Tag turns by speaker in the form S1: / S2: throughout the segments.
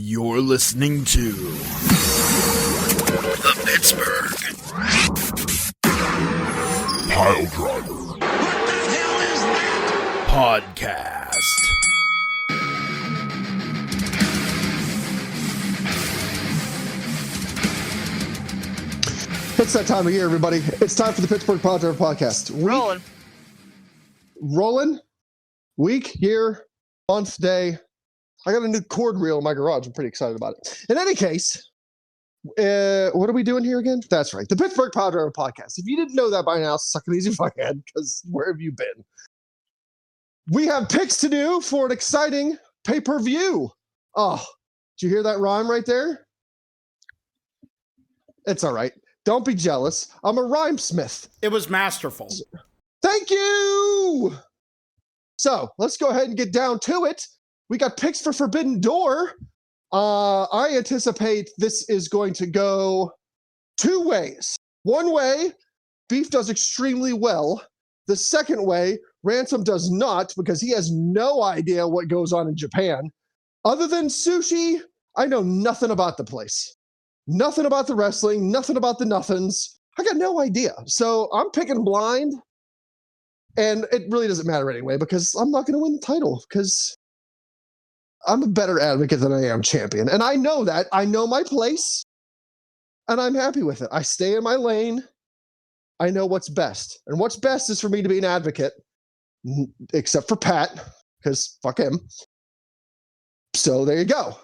S1: You're listening to the Pittsburgh Piledriver.
S2: What the hell is that?
S1: Podcast.
S3: It's that time of year, everybody. It's time for the Pittsburgh Piledriver Podcast. Rolling. Week, year, month, day. I got a new cord reel in my garage. I'm pretty excited about it. In any case, what are we doing here again? That's right. The Pittsburgh Piledriver Podcast. If you didn't know that by now, suck it easy fuckhead, because where have you been? We have picks to do for an exciting pay-per-view. Oh, did you hear that rhyme right there? It's all right. Don't be jealous. I'm a rhymesmith.
S4: It was masterful.
S3: Thank you! So, let's go ahead and get down to it. We got picks for Forbidden Door. I anticipate this is going to go two ways. One way, Beef does extremely well. The second way, Ransom does not, because he has no idea what goes on in Japan. Other than sushi, I know nothing about the place. Nothing about the wrestling, nothing about the nothings. I got no idea. So I'm picking blind. And it really doesn't matter anyway, because I'm not going to win the title, because I'm a better advocate than I am champion. And I know that. I know my place. And I'm happy with it. I stay in my lane. I know what's best. And what's best is for me to be an advocate, except for Pat, because fuck him. So there you go.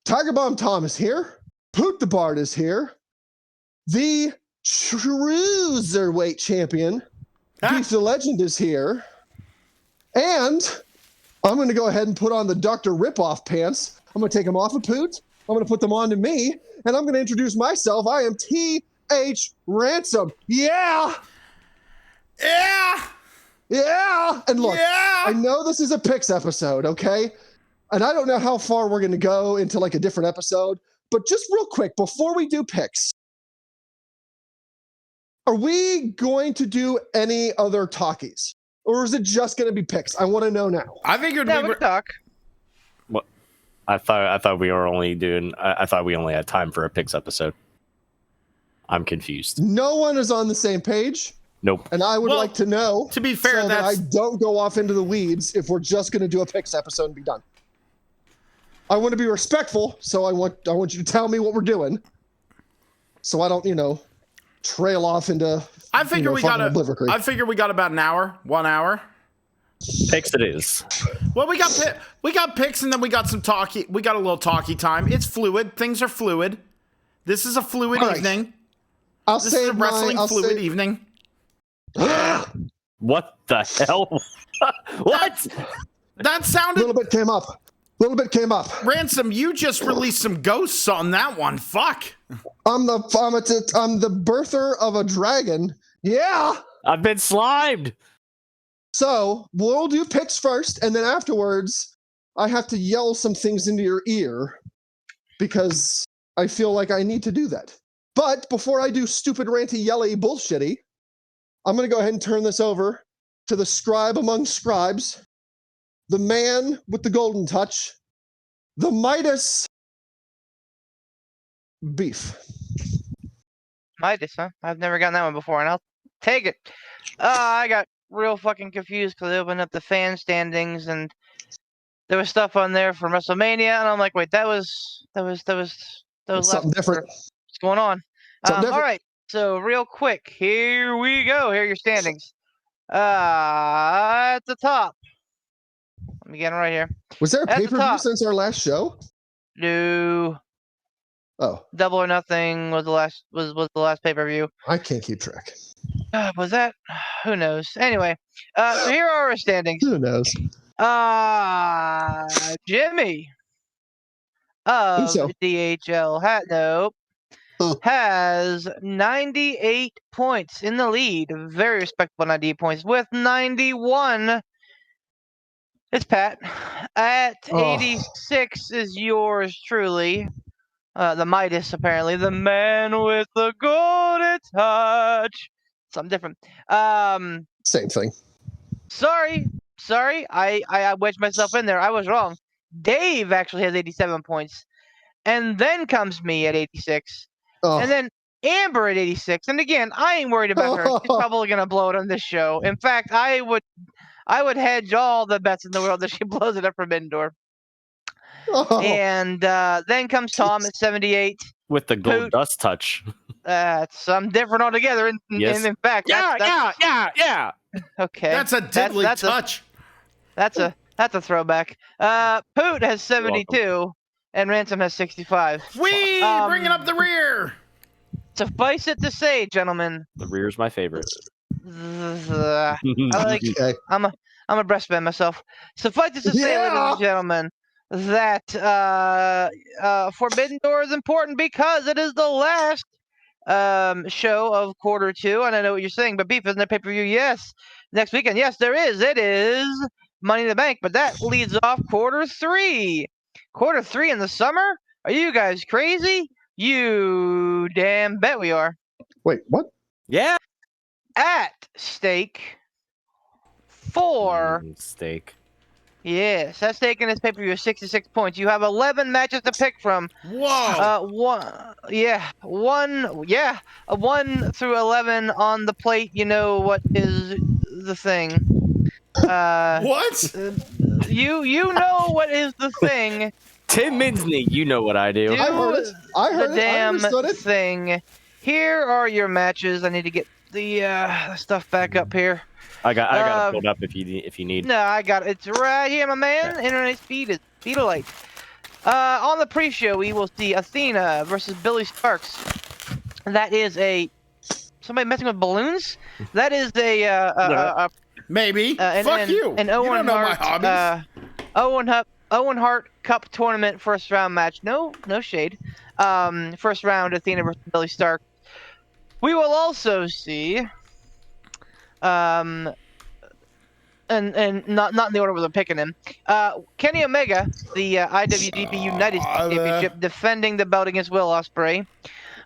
S3: Tiger Bomb Tom is here. Poot the Bard is here. The Cruiserweight champion, Beef the Legend, is here. And I'm going to go ahead and put on the Dr. Ripoff pants. I'm going to take them off of Poot. I'm going to put them on to me. And I'm going to introduce myself. I am T.H. Ransom. Yeah!
S4: Yeah!
S3: Yeah! And look,
S4: Yeah!
S3: I know this is a picks episode, okay? And I don't know how far we're going to go into like a different episode. But just real quick, before we do picks, are we going to do any other talkies? Or is it just going to be picks? I want to know now.
S4: I figured
S5: we
S4: were
S5: could talk.
S6: What? I thought we were only doing. I thought we only had time for a picks episode. I'm confused.
S3: No one is on the same page.
S6: Nope.
S3: And I would like to know.
S4: To be fair,
S3: so that I don't go off into the weeds if we're just going to do a picks episode and be done. I want to be respectful, so I want you to tell me what we're doing, so I don't, trail off into.
S4: I figure we got about an hour, 1 hour.
S6: Picks it is.
S4: Well, we got picks, and then we got some talky. We got a little talky time. It's fluid. Things are fluid. This is a fluid evening. This is a wrestling fluid evening.
S6: What the hell? What?
S4: That sounded.
S3: A little bit came up.
S4: Ransom, you just released some ghosts on that one. Fuck.
S3: I'm the birther of a dragon. Yeah.
S6: I've been slimed.
S3: So we'll do picks first, and then afterwards, I have to yell some things into your ear because I feel like I need to do that. But before I do stupid, ranty, yelly, bullshitty, I'm going to go ahead and turn this over to the scribe among scribes, the man with the golden touch, the Midas Beef.
S5: Midas, huh? I've never gotten that one before, and I'll take it. I got real fucking confused because I opened up the fan standings, and there was stuff on there from WrestleMania, and I'm like, wait, that was
S3: Something different.
S5: What's going on? All right, so real quick, here we go. Here are your standings. At the top. Let me get it right here.
S3: Was there a pay-per-view since our last show?
S5: No.
S3: Oh.
S5: Double or Nothing was the last pay-per-view.
S3: I can't keep track.
S5: Was that? Who knows? Anyway, so here are our standings.
S3: Who knows?
S5: Jimmy of DHL has 98 points in the lead. Very respectable 98 points. With 91, it's Pat. At 86 is yours truly. The Midas, apparently. The man with the golden touch. Something different.
S3: Same thing.
S5: Sorry. I wedged myself in there. I was wrong. Dave actually has 87 points. and then comes me at 86,
S3: Oh.
S5: and then Amber at 86. And again, I ain't worried about her. She's probably gonna blow it on this show. In fact, I would hedge all the bets in the world that she blows it up from indoor.
S3: Oh.
S5: And then comes Tom at 78
S6: with the gold dust touch.
S5: That's something different altogether. And in fact,
S6: yeah.
S5: Okay,
S4: that's a diddly touch.
S5: That's a throwback. Poot has 72, and Ransom has 65.
S4: Bringing up the rear.
S5: Suffice it to say, gentlemen,
S6: the rear's my favorite.
S5: I like. Okay. I'm a breast man myself. Suffice it to say, ladies and gentlemen, that Forbidden Door is important because it is the last show of quarter 2, and I know what you're saying, but Beef, isn't there pay-per-view? Yes. Next weekend, yes, there is. It is Money in the Bank, but that leads off quarter 3. Quarter 3 in the summer? Are you guys crazy? You damn bet we are.
S3: Wait, what?
S6: Yeah.
S5: At stake for
S6: stake.
S5: Yes, that's taking this pay-per-view 66 points. You have 11 matches to pick from.
S4: Whoa.
S5: 1 through 11 on the plate. You know what is the thing?
S4: What?
S5: You know what is the thing?
S6: Tim Minsney, you know what I do.
S3: I heard it.
S5: The damn thing. Here are your matches. I need to get the stuff back up here.
S6: I got it pulled up if you need.
S5: No, I got it. It's right here, my man. Okay. Internet speed is speed of light. On the pre-show, we will see Athena versus Billy Starks. That is somebody messing with balloons. That is
S4: maybe. Fuck you.
S5: An Owen
S4: you don't know
S5: Hart,
S4: my hobbies.
S5: Owen Hart Cup tournament first round match. No shade. First round Athena versus Billy Stark. We will also see. And not in the order we're picking him. Kenny Omega, the IWGP United States Championship, defending the belt against Will Ospreay.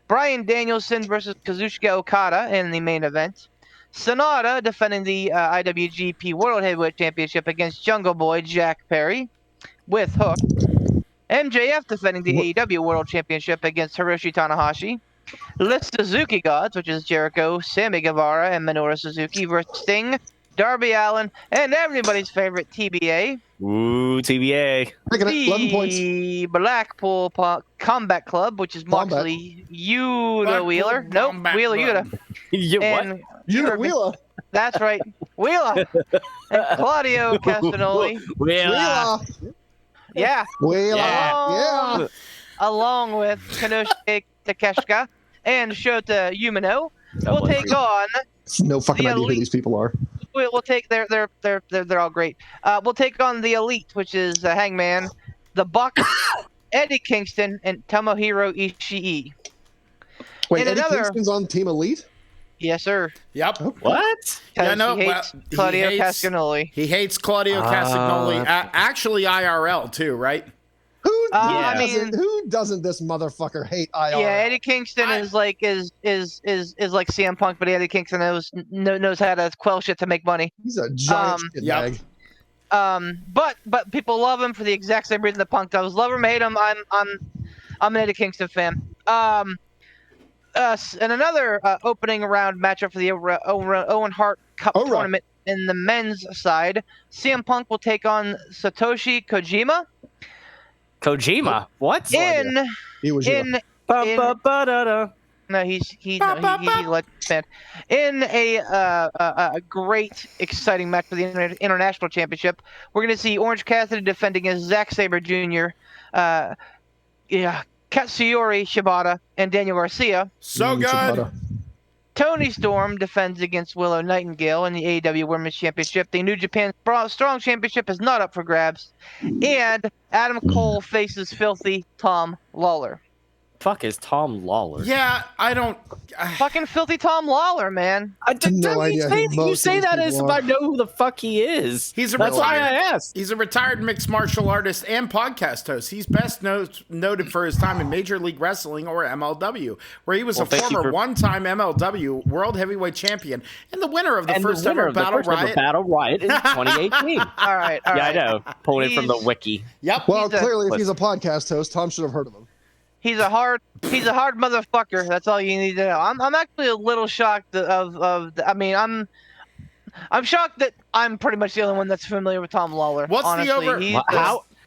S5: Bryan Danielson versus Kazuchika Okada in the main event. Sonata defending the IWGP World Heavyweight Championship against Jungle Boy Jack Perry with Hook. MJF defending the AEW World Championship against Hiroshi Tanahashi. The Suzuki Gods, which is Jericho, Sammy Guevara, and Minoru Suzuki versus Sting, Darby Allin, and everybody's favorite TBA.
S6: Ooh, TBA.
S3: 11 points.
S5: The Blackpool Combat Club, which is Moxley, Yuta Wheeler. Nope, Wheeler Yuta.
S6: What?
S3: Yuta Wheeler.
S5: That's right, Wheeler. And Claudio Castagnoli.
S6: Wheeler.
S5: Yeah.
S3: Wheeler. Yeah.
S5: Along with Konosuke Takeshita and Shota Umino, we'll take on.
S3: No fucking idea who these people are.
S5: We'll take they're all great. We'll take on the Elite, which is Hangman, the Bucks, Eddie Kingston, and Tomohiro Ishii.
S3: Wait, Eddie Kingston's on Team Elite?
S5: Yes, sir.
S4: Yep.
S6: What?
S5: Yeah, no. He hates Claudio Castagnoli.
S4: He hates Claudio Castagnoli. Actually, IRL too, right?
S3: Who doesn't this motherfucker hate IRL?
S5: Yeah, Eddie Kingston is like like CM Punk, but Eddie Kingston knows how to quell shit to make money.
S3: He's a giant shit bag.
S5: But people love him for the exact same reason that Punk does. Love him, hate him. I'm an Eddie Kingston fan. And another opening round matchup for the Owen Hart Cup tournament in the men's side. CM Punk will take on Satoshi Kojima.
S6: Kojima? What?
S5: No, he's like fan. In a great, exciting match for the international championship, we're going to see Orange Cassidy defending against Zack Sabre Jr., Katsuyori Shibata, and Daniel Garcia.
S4: So good.
S3: Shibata.
S5: Tony Storm defends against Willow Nightingale in the AEW Women's Championship. The New Japan Strong Championship is not up for grabs. And Adam Cole faces filthy Tom Lawler.
S6: Fuck is Tom Lawler?
S4: Yeah, I don't.
S5: Fucking filthy Tom Lawler, man.
S3: No idea.
S6: You say that as if I know who the fuck he is.
S4: That's why I asked. He's a retired mixed martial artist and podcast host. He's best noted for his time in Major League Wrestling, or MLW, where he was a former one-time MLW World Heavyweight Champion and the winner of the first ever Battle Riot
S6: in 2018.
S5: All right.
S6: Yeah, I know. Pulling it from the wiki.
S4: Yep.
S3: Well, clearly, if he's a podcast host, Tom should have heard of him.
S5: He's a hard motherfucker. That's all you need to know. I'm actually a little shocked I'm shocked that I'm pretty much the only one that's familiar with Tom Lawler.
S4: What's
S5: honestly.
S4: the over?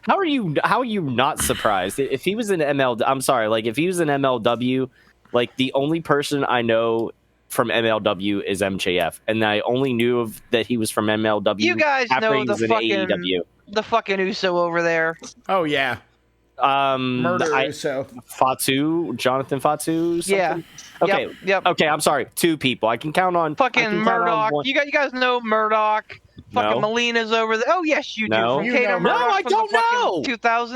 S6: How are you not surprised? If he was an I'm sorry, like if he was an MLW, like the only person I know from MLW is MJF, and I only knew that he was from MLW.
S5: You guys
S6: after
S5: know
S6: he was
S5: the fucking Uso over there.
S4: Oh yeah. Uso.
S6: Jonathan Fatu. Something?
S5: Yeah.
S6: Okay.
S5: Yep.
S6: Okay. I'm sorry. 2 people. I can count on
S5: fucking Murdoch. You guys know Murdoch. Fucking
S6: No.
S5: Molina's over there. Oh yes, you
S6: No.
S5: do.
S6: You
S5: From Cato
S4: know
S5: Murdoch
S6: No, I
S5: from
S6: don't
S5: the fucking
S6: know.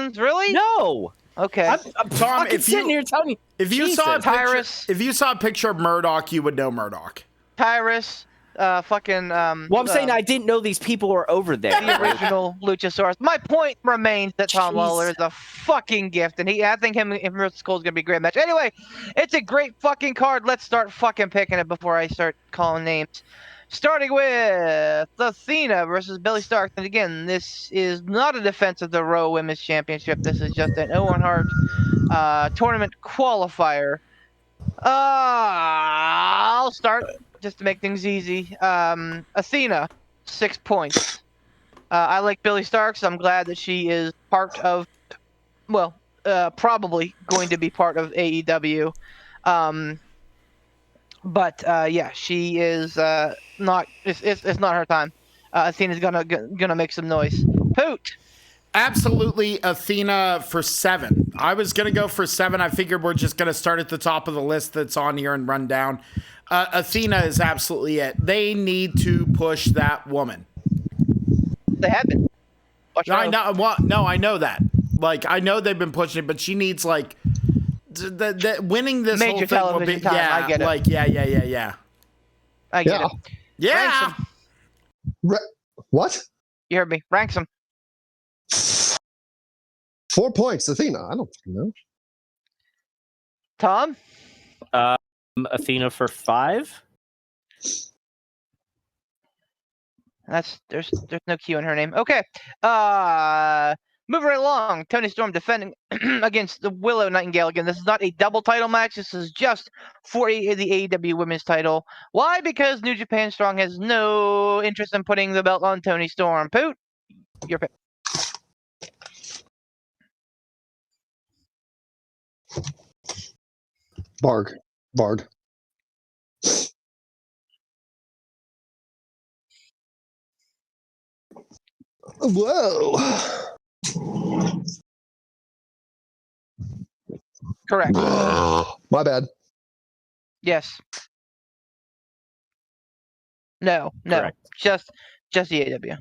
S5: 2000s. Really?
S6: No.
S5: Okay.
S6: I'm
S4: Tom,
S6: fucking sitting here telling you.
S4: If you saw a
S5: Tyrus.
S4: picture, if you saw a picture of Murdoch, you would know Murdoch.
S5: Tyrus. Fucking.
S6: Well, I'm saying I didn't know these people were over there.
S5: The original Luchasaurus. My point remains that Tom Lawler is a fucking gift, and I think him and Rich Cole is gonna be a great match. Anyway, it's a great fucking card. Let's start fucking picking it before I start calling names. Starting with Athena versus Billy Stark. And again, this is not a defense of the Raw Women's Championship. This is just an Owen Hart tournament qualifier. I'll start just to make things easy. Athena, 6 points. I like Billy Stark, so I'm glad that she is part of, probably going to be part of AEW. But she is not. It's not her time. Athena's gonna make some noise. Poot.
S4: Absolutely, Athena for 7. I was gonna go for 7. I figured we're just gonna start at the top of the list that's on here and run down. Athena is absolutely it. They need to push that woman.
S5: They have been.
S4: I know. Well, no, I know that. Like, I know they've been pushing it, but she needs like the winning this
S5: Major
S4: whole thing will be.
S5: television time,
S4: Yeah,
S5: I get it.
S4: like yeah.
S5: I get
S3: Yeah.
S5: it.
S4: Yeah.
S5: Ransom.
S3: What?
S5: You heard me. Ransom.
S3: 4 points, Athena. I don't fucking know.
S5: Tom.
S6: Athena for 5.
S5: There's no Q in her name. Okay. Moving right along. Toni Storm defending against the Willow Nightingale. Again, this is not a double title match. This is just for the AEW Women's title. Why? Because New Japan Strong has no interest in putting the belt on Toni Storm. Poot, your pick.
S3: Bard. Whoa.
S5: Correct.
S3: My bad.
S5: Yes. No.
S6: Correct.
S5: Just the AEW.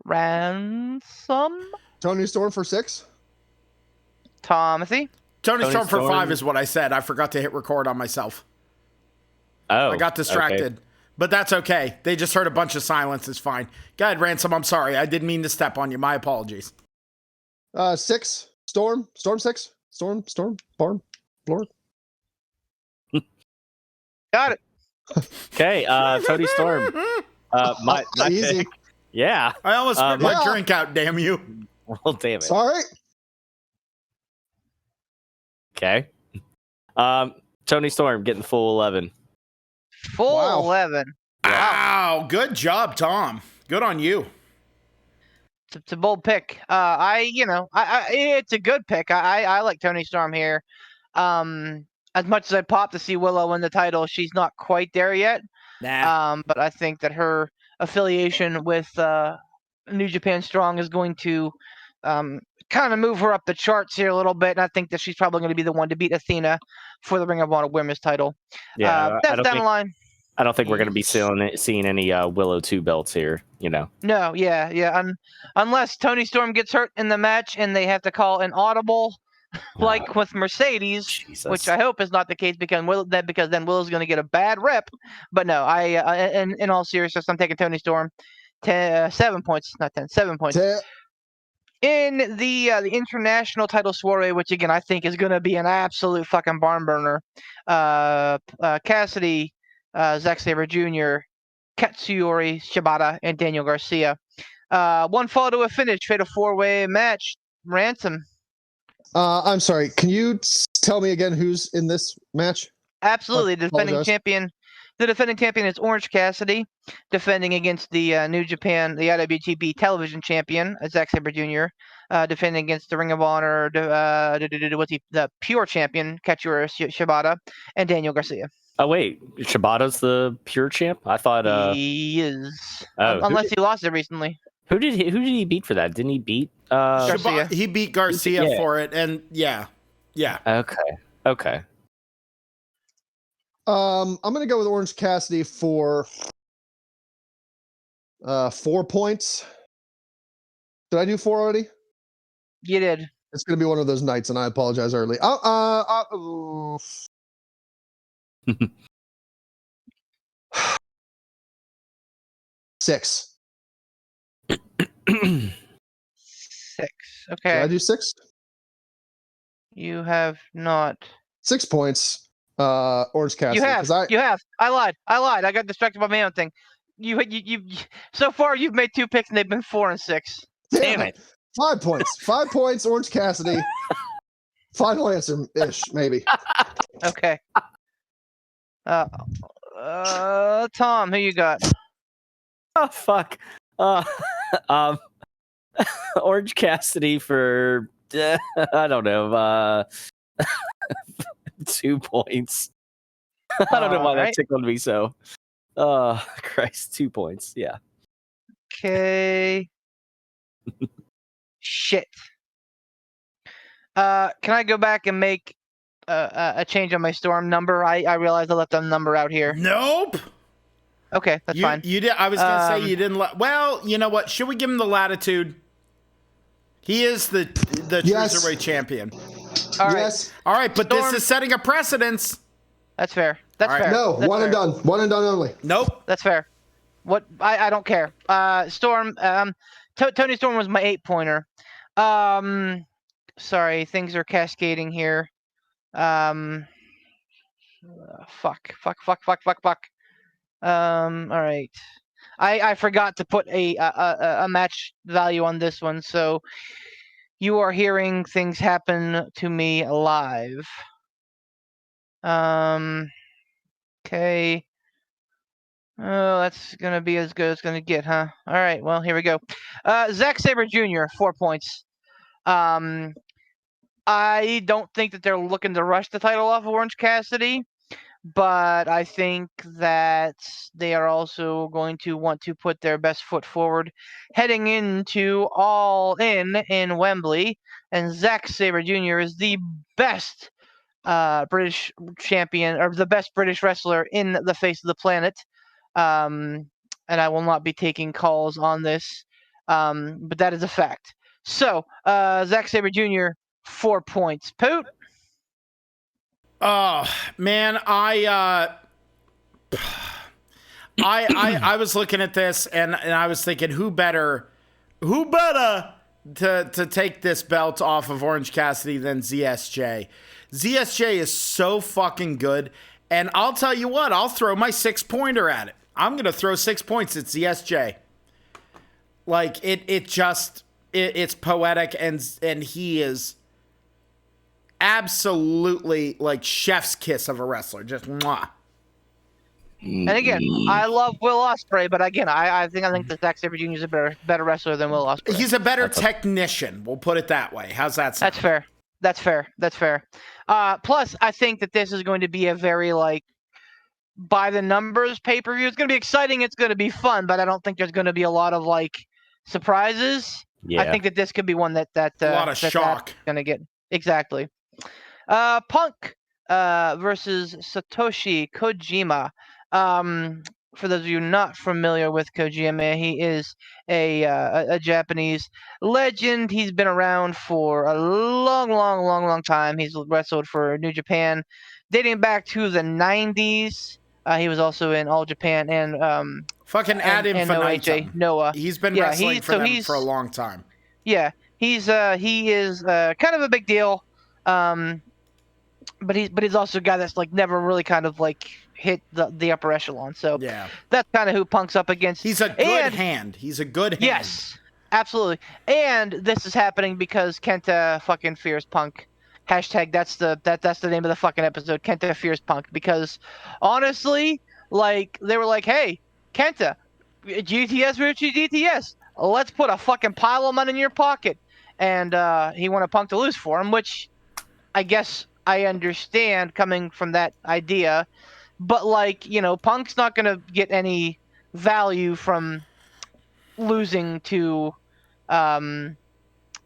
S5: Ransom.
S3: Toni Storm for 6.
S5: Tomothy.
S4: Toni Storm for
S6: Storm.
S4: 5 is what I said. I forgot to hit record on myself.
S6: Oh,
S4: I got distracted.
S6: okay.
S4: But that's okay. They just heard a bunch of silence. It's fine. Go ahead, Ransom. I'm sorry. I didn't mean to step on you. My apologies.
S3: 6. Storm 6. Storm. Barn. Lord.
S5: Got it.
S6: Okay, Toni Storm. My
S3: Easy.
S6: pick. Yeah.
S4: I almost spit my
S3: yeah.
S4: drink out, damn you.
S6: Well, damn it.
S3: Sorry.
S6: Okay. Toni Storm getting full 11.
S5: Full
S3: Wow.
S5: 11.
S4: Wow. Good job, Tom. Good on you.
S5: It's a bold pick. It's a good pick. I like Toni Storm here. As much as I pop to see Willow win the title, she's not quite there yet.
S4: Nah.
S5: But I think that her affiliation with New Japan Strong is going to kind of move her up the charts here a little bit. And I think that she's probably going to be the one to beat Athena for the Ring of Honor Women's title.
S6: Yeah,
S5: That's down the line.
S6: I don't think we're going to be seeing any Willow 2 belts here,
S5: No, yeah. Unless Toni Storm gets hurt in the match and they have to call an audible, like with Mercedes,
S6: Jesus.
S5: which I hope is not the case because then Willow's going to get a bad rep. But no, in all seriousness, I'm taking Toni Storm. 7 points, not 10, 7 points. In the international title soiree, which again I think is going to be an absolute fucking barn burner. Cassidy Zack Sabre Jr., Katsuyori Shibata, and Daniel Garcia. One fall to a finish, fatal 4-way match. Ransom.
S3: I'm sorry. Can you tell me again who's in this match?
S5: Absolutely. The defending champion is Orange Cassidy, defending against the New Japan, the IWGP television champion, Zack Sabre Jr., defending against the Ring of Honor, the pure champion, Katsuyori Shibata, and Daniel Garcia.
S6: Oh wait, Shibata's the pure champ? I thought
S5: he is.
S6: Oh,
S5: unless he lost it recently.
S6: Who did he beat for that? Didn't he beat
S5: Garcia?
S4: He beat Garcia for it, and yeah.
S6: Okay.
S3: I'm gonna go with Orange Cassidy for 4 points. Did I do 4 already?
S5: You did.
S3: It's gonna be one of those nights, and I apologize early. 6.
S5: 6. Okay.
S3: Did I do 6?
S5: You have not.
S3: 6 points. Orange Cassidy.
S5: You have. I lied. I got distracted by my own thing. You. So far, you've made 2 picks, and they've been 4 and 6.
S6: Damn it.
S3: 5 points. 5 points. Orange Cassidy. Final answer ish, maybe.
S5: Okay. Tom, who you got?
S6: Oh fuck. Orange Cassidy for I don't know. 2 points. I don't know why that tickled me so. Oh Christ, 2 points. Yeah.
S5: Okay. Shit. Can I go back and make a change on my Storm number? I realized I left a number out here.
S4: Nope.
S5: Okay, that's fine.
S4: You did. I was gonna say you didn't. Well, you know what? Should we give him the latitude? He is the Cruiserweight champion.
S5: All right.
S3: Yes.
S4: All right, but
S5: Storm.
S4: this is setting a precedence.
S5: That's fair. That's
S4: All right.
S5: fair.
S3: No,
S5: That's
S3: one
S5: fair.
S3: and done. One and done only.
S4: Nope.
S5: That's fair. What? I don't care. Storm. Tony Storm was my 8-pointer. Sorry, things are cascading here. Fuck. All right. I forgot to put a match value on this one, so you are hearing things happen to me live. Okay. Oh, that's gonna be as good as it's gonna get, huh? All right. Well, here we go. Zack Sabre Jr. 4 points. I don't think that they're looking to rush the title off of Orange Cassidy, but I think that they are also going to want to put their best foot forward heading into All In Wembley. And Zack Sabre Jr. is the best British champion, or the best British wrestler in the face of the planet. And I will not be taking calls on this, but that is a fact. So, Zack Sabre Jr., 4 points. Poot?
S4: Oh man, I was looking at this and I was thinking, who better to take this belt off of Orange Cassidy than ZSJ? ZSJ is so fucking good, and I'll tell you what, I'll throw my 6-pointer at it. I'm gonna throw 6 points at ZSJ. Like it's poetic, and he is absolutely like chef's kiss of a wrestler. Just mwah.
S5: And again, I love Will Ospreay, but again, I think that Zack Sabre Jr. is a better wrestler than Will Ospreay.
S4: He's a better technician. We'll put it that way. How's that sound?
S5: That's fair. Plus, I think that this is going to be a very by the numbers pay-per-view. It's going to be exciting. It's going to be fun, but I don't think there's going to be a lot of surprises.
S6: Yeah.
S5: I think that this could be one that
S4: a lot of shock.
S5: Going to get exactly. Punk versus Satoshi Kojima. For those of you not familiar with Kojima, he is a Japanese legend. He's been around for a long time. He's wrestled for New Japan, dating back to the 90s. He was also in All Japan and
S4: fucking Ad Infinitum.
S5: Noah.
S4: He's been wrestling for them for a long time.
S5: Yeah, he is kind of a big deal. But he's also a guy that's never really kind of hit the upper echelon. So
S4: Yeah.
S5: that's kind of who Punk's up against.
S4: He's a good hand. He's a good hand.
S5: Yes, absolutely. And this is happening because Kenta fucking fears Punk. Hashtag that's the name of the fucking episode. Kenta fears Punk, because honestly, like, they were like, hey, Kenta, GTS Richie GTS, let's put a fucking pile of money in your pocket. And he wanted Punk to lose for him, which I guess I understand coming from that idea. But, like, you know, Punk's not going to get any value from losing to fucking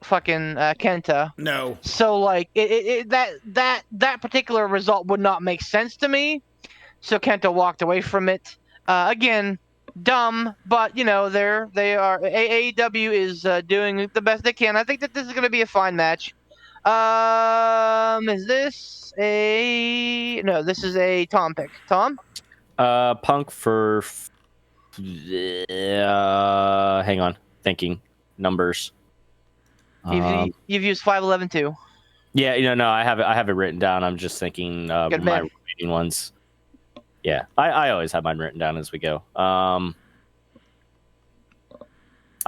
S5: Kenta.
S4: No.
S5: So, like, that particular result would not make sense to me. So Kenta walked away from it. Again, dumb, but, you know, they are. AEW is doing the best they can. I think that this is going to be a fine match. Is this a... No, this is a Tom pick. Tom?
S6: Punk for... hang on. Thinking. Numbers.
S5: You've used 511 too.
S6: Yeah, no, I have it written down. I'm just thinking my remaining ones. Yeah, I always have mine written down as we go. I'm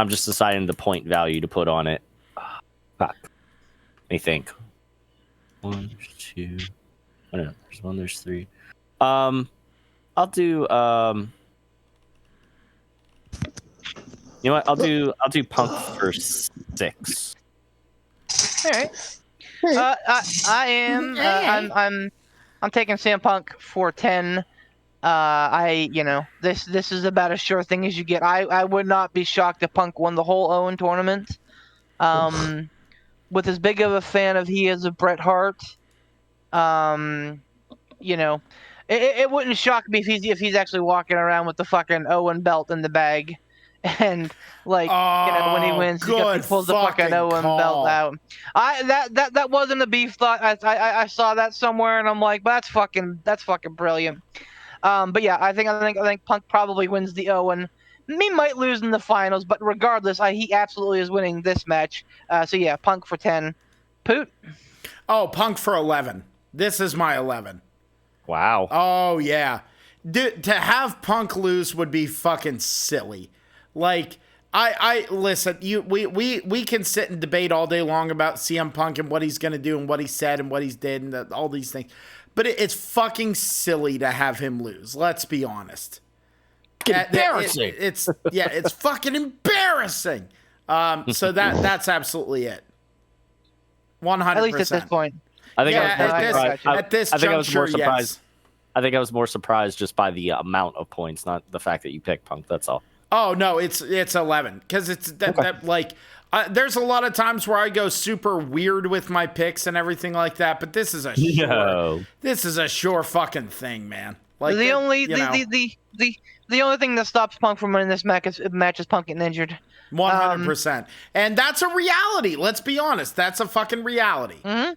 S6: just deciding the point value to put on it. Fuck. Let me think. 1, 2. Oh, no, there's 1, there's 3. I'll do. You know what? I'll do Punk for 6.
S5: All right. I'm taking CM Punk for 10. This is about as sure thing as you get. I would not be shocked if Punk won the whole Owen tournament. With as big of a fan of he is of Bret Hart, it wouldn't shock me if he's actually walking around with the fucking Owen belt in the bag, and like when he wins, he pulls the fucking Owen belt out. That wasn't a beef thought. I saw that somewhere, and I'm like, that's fucking brilliant. But yeah, I think Punk probably wins the Owen. He might lose in the finals, but regardless, he absolutely is winning this match. So yeah, Punk for 10. Poot?
S4: Oh, Punk for 11. This is my 11.
S6: Wow.
S4: Oh, yeah. Dude, to have Punk lose would be fucking silly. Like, I listen, we can sit and debate all day long about CM Punk and what he's going to do and what he said and what he's did and all these things. But it's fucking silly to have him lose. Let's be honest.
S6: Embarrassing.
S4: It's fucking embarrassing. So that's absolutely it. 100%.
S5: At least at this point.
S6: I think
S4: at this juncture,
S6: I was more surprised.
S4: yes.
S6: I think I was more surprised just by the amount of points, not the fact that you picked Punk. That's all.
S4: Oh no, it's 11 because it's that like. There's a lot of times where I go super weird with my picks and everything like that, but this is a sure fucking thing, man. Like
S5: the only thing that stops Punk from winning this match is Punk getting injured.
S4: 100%, and that's a reality. Let's be honest, that's a fucking reality.
S3: 100%.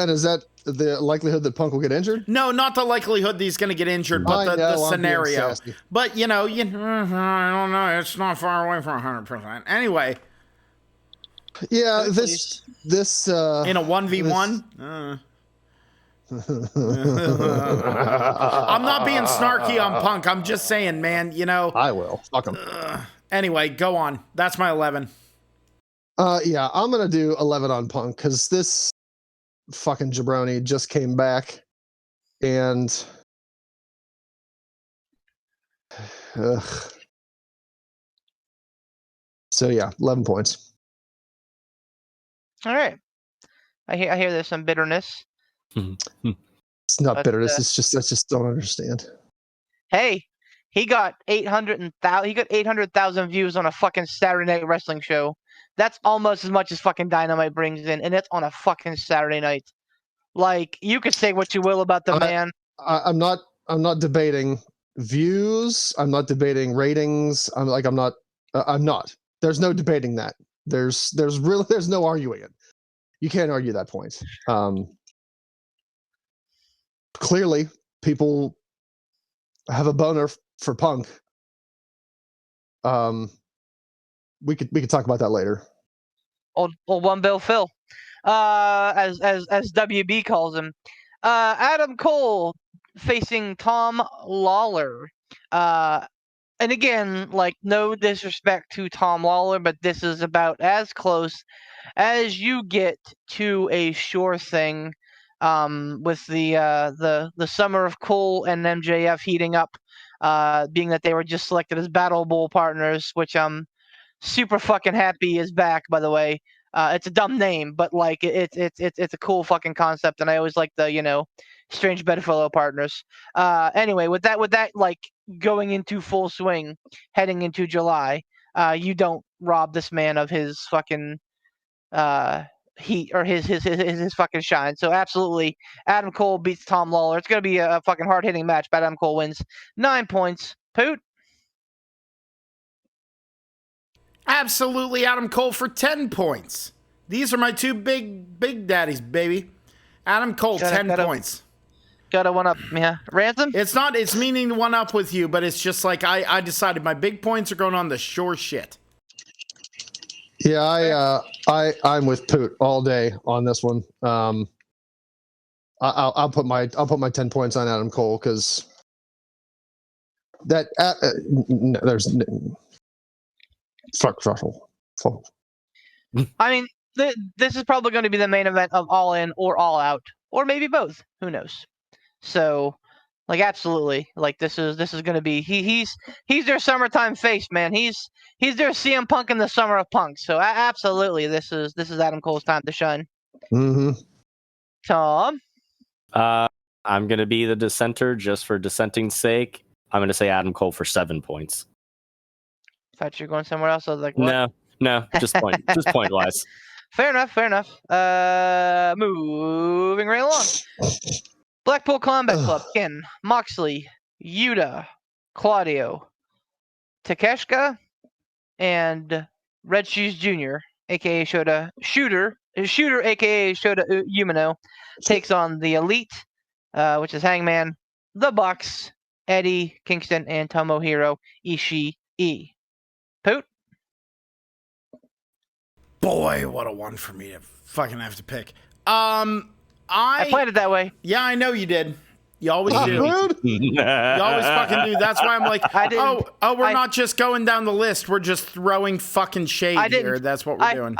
S3: Is that the likelihood that Punk will get injured?
S4: No, not the likelihood that he's going to get injured, but the scenario. But I don't know. It's not far away from 100%. Anyway.
S3: Yeah, this
S4: in a 1v1. I'm not being snarky on Punk. I'm just saying, man.
S3: I will. Fuck him.
S4: Anyway, go on. That's my 11.
S3: Yeah, I'm gonna do 11 on Punk because this fucking jabroni just came back, and so yeah, 11 points.
S5: All right. I hear there's some bitterness.
S3: It's not bitterness. It's just I just don't understand.
S5: Hey, he got 800,000 views on a fucking Saturday Night Wrestling show. That's almost as much as fucking Dynamite brings in, and it's on a fucking Saturday night. Like, you could say what you will about the man.
S3: I'm not debating views. I'm not debating ratings. I'm not. There's no debating that. There's no arguing it. You can't argue that point. Clearly, people have a boner for Punk. We could talk about that later.
S5: Old One Bill Phil, as WB calls him. Adam Cole facing Tom Lawler. And again, like, no disrespect to Tom Lawler, but this is about as close as you get to a sure thing. With the summer of Cole and MJF heating up, being that they were just selected as Battle Bowl partners, which I'm super fucking happy is back. By the way, it's a dumb name, but like it's a cool fucking concept, and I always like the strange bedfellow partners. Anyway, with that like going into full swing, heading into July, you don't rob this man of his fucking heat or his fucking shine. So absolutely, Adam Cole beats Tom Lawler. It's gonna be a fucking hard hitting match, but Adam Cole wins 9 points. Poot.
S4: Absolutely, Adam Cole for 10 points. These are my two big daddies, baby. Adam Cole, 10 points.
S5: Gotta one up, yeah. Ransom?
S4: It's meaning to one up with you, but it's just like I decided my big points are going on the sure shit.
S3: Yeah, I'm with Poot all day on this one. I'll put my 10 points on Adam Cole because that there's fuck Russell.
S5: I mean, this is probably going to be the main event of All In or All Out, or maybe both. Who knows? So, like, absolutely, like this is going to be he's their summertime face, man. He's their CM Punk in the summer of Punk. So, absolutely, this is Adam Cole's time to shine.
S3: Mm-hmm.
S5: Tom,
S6: I'm gonna be the dissenter just for dissenting's sake. I'm gonna say Adam Cole for 7 points.
S5: thought you were going somewhere else. I was like, what?
S6: No, just point wise.
S5: Fair enough. Moving right along. Blackpool Combat Club, Ken, Moxley, Yuta, Claudio, Takeshka, and Red Shoes Jr., aka Shooter, aka Shota Umino, takes on the Elite, which is Hangman, the Bucks, Eddie Kingston, and Tomohiro Ishii. Poot?
S4: Boy, what a one for me to fucking have to pick.
S5: I planned it that way.
S4: Yeah, I know you did. You always do. You always fucking do. That's why I'm like, we're not just going down the list. We're just throwing fucking shade here. That's what we're doing.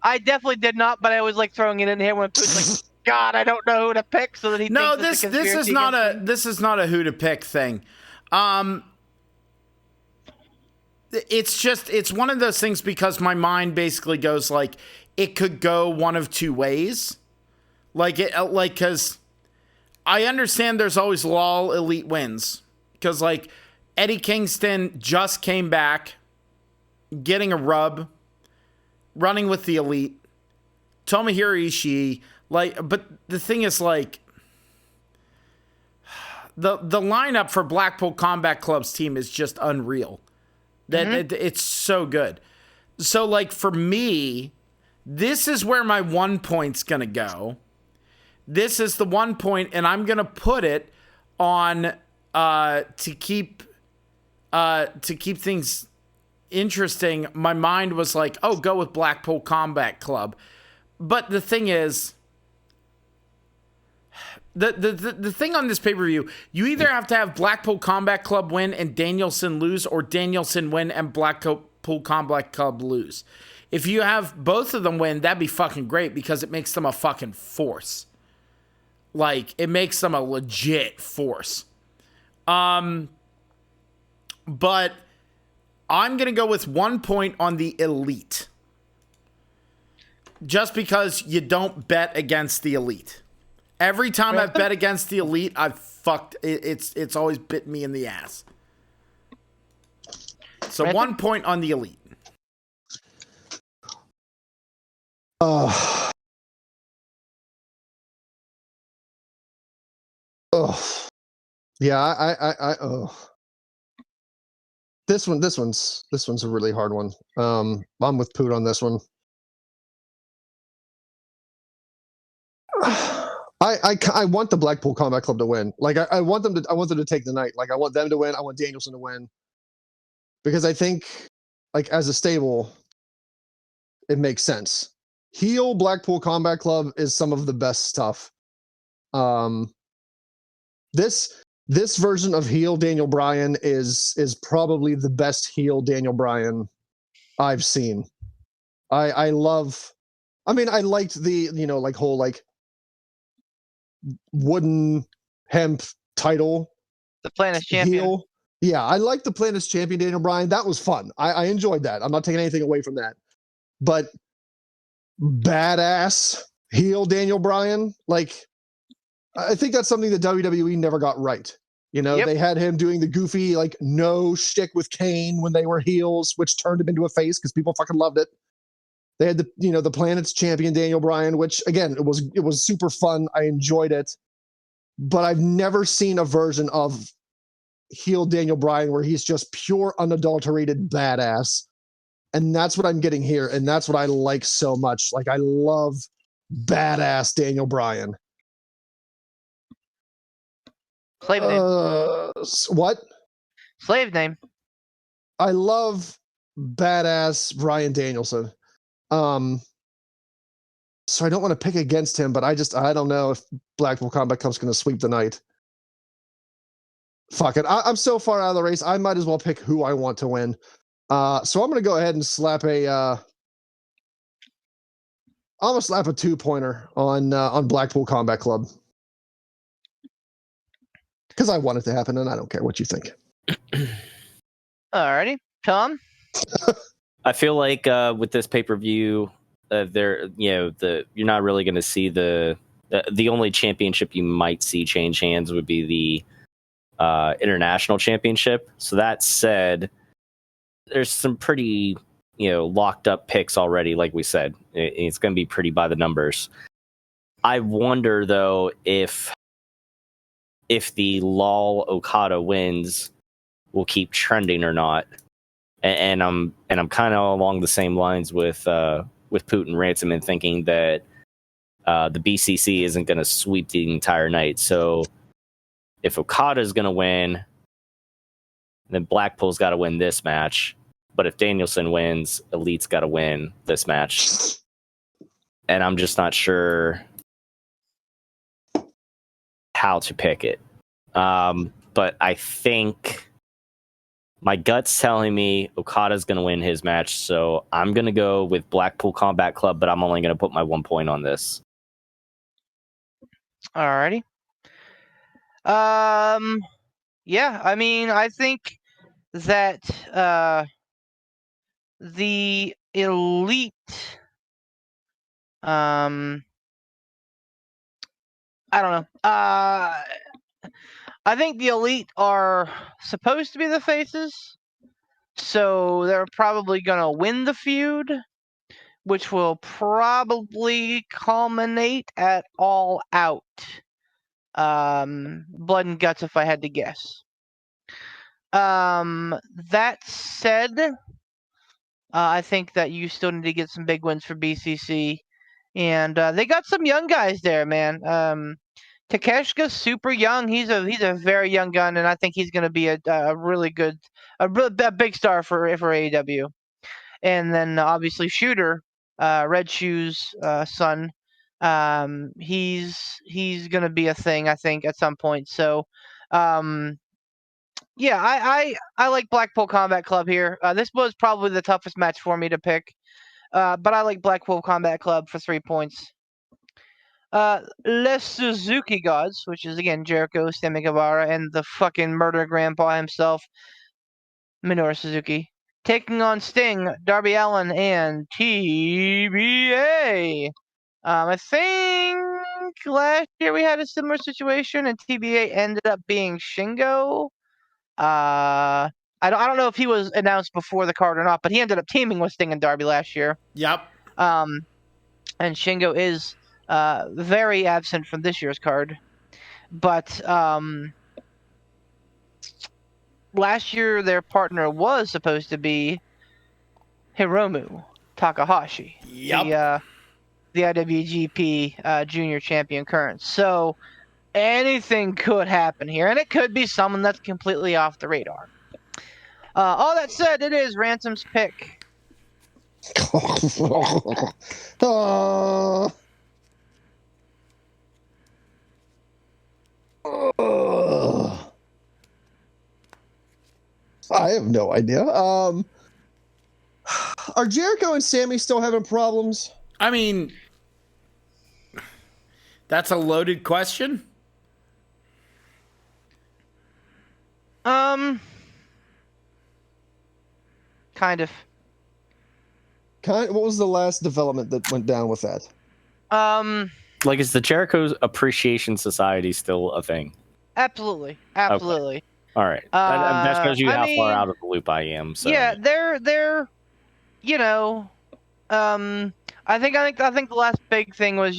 S5: I definitely did not, but I was like throwing it in here when Poot's like, God, I don't know who to pick, so that he
S4: no,
S5: thinks
S4: this is not a who to pick thing. It's one of those things because my mind basically goes like it could go one of two ways. Because I understand there's always LOL Elite wins. Because, like, Eddie Kingston just came back, getting a rub, running with the Elite. Tomohiro Ishii, but the thing is, like, the lineup for Blackpool Combat Club's team is just unreal. It's so good. So, like, for me, this is where my 1 point's going to go. This is the 1 point, and I'm gonna put it on to keep things interesting. My mind was like, "Oh, go with Blackpool Combat Club," but the thing is, the thing on this pay-per-view, you either have to have Blackpool Combat Club win and Danielson lose, or Danielson win and Blackpool Combat Club lose. If you have both of them win, that'd be fucking great because it makes them a fucking force. Like, it makes them a legit force. But I'm going to go with 1 point on the Elite. Just because you don't bet against the Elite. Every time I've bet against the Elite, I've fucked. It's always bit me in the ass. So 1 point on the Elite.
S3: Oh, yeah. This one's a really hard one. I'm with Poot on this one. I want the Blackpool Combat Club to win. Like I want them to take the night. Like I want them to win. I want Danielson to win because I think, like, as a stable, it makes sense. Heel Blackpool Combat Club is some of the best stuff This version of heel Daniel Bryan is probably the best heel Daniel Bryan I've seen. I liked the, like whole like wooden hemp title.
S5: The Planet's champion.
S3: Heel. Yeah, I like the Planet's champion Daniel Bryan. That was fun. I enjoyed that. I'm not taking anything away from that. But badass heel Daniel Bryan, like, I think that's something that WWE never got right. They had him doing the goofy, like, no shtick with Kane when they were heels, which turned him into a face because people fucking loved it. They had the Planet's champion Daniel Bryan, which again, it was super fun. I enjoyed it, but I've never seen a version of heel Daniel Bryan where he's just pure unadulterated badass. And that's what I'm getting here. And that's what I like so much. Like, I love badass Daniel Bryan.
S5: Slave name.
S3: What?
S5: Slave name.
S3: I love badass Bryan Danielson. So I don't want to pick against him, but I don't know if Blackpool Combat Club's going to sweep the night. Fuck it. I'm so far out of the race, I might as well pick who I want to win. So I'm going to go ahead and slap a 2-pointer on Blackpool Combat Club. Because I want it to happen, and I don't care what you think.
S5: Alrighty. Tom?
S6: I feel like with this pay-per-view, you're not really going to see the only championship you might see change hands would be the international championship. So that said, there's some pretty locked up picks already. Like we said, it's going to be pretty by the numbers. I wonder though if the Lol Okada wins will keep trending or not. And I'm kind of along the same lines with Putin Ransom and thinking that the BCC isn't going to sweep the entire night. So if Okada is going to win, then Blackpool's got to win this match. But if Danielson wins, Elite's got to win this match. And I'm just not sure how to pick it. But I think my gut's telling me Okada's going to win his match. So I'm going to go with Blackpool Combat Club, but I'm only going to put my 1 point on this.
S5: Alrighty. Yeah, I mean, I think that the Elite, I don't know. I think the Elite are supposed to be the faces, so they're probably gonna win the feud, which will probably culminate at All Out. Blood and Guts, if I had to guess. That said, I think that you still need to get some big wins for BCC, and they got some young guys there, man. Takeshka's super young. He's a very young gun, and I think he's going to be a really good, a big star for AEW. And then obviously Shooter, Red Shoes' son. He's going to be a thing, I think, at some point. So, yeah, I like Blackpool Combat Club here. This was probably the toughest match for me to pick, but I like Blackpool Combat Club for 3 points. Les Suzuki Gods, which is again Jericho, Sammy Guevara, and the fucking murder grandpa himself, Minoru Suzuki, taking on Sting, Darby Allin, and TBA. I think last year we had a similar situation, and TBA ended up being Shingo. I don't know if he was announced before the card or not, but he ended up teaming with Sting and Darby last year.
S4: Yep.
S5: And Shingo is very absent from this year's card. But last year their partner was supposed to be Hiromu Takahashi.
S4: Yep.
S5: The IWGP Junior Champion current. So anything could happen here, and it could be someone that's completely off the radar. All that said, it is Ransom's pick.
S3: I have no idea. Are Jericho and Sammy still having problems?
S4: I mean, that's a loaded question.
S5: Kind of.
S3: What was the last development that went down with that?
S6: Like, is the Jericho's Appreciation Society still a thing?
S5: Absolutely. Absolutely.
S6: All right. That shows you
S5: I
S6: how
S5: mean,
S6: far out of the loop I am. So
S5: yeah, they're, you know, I think the last big thing was,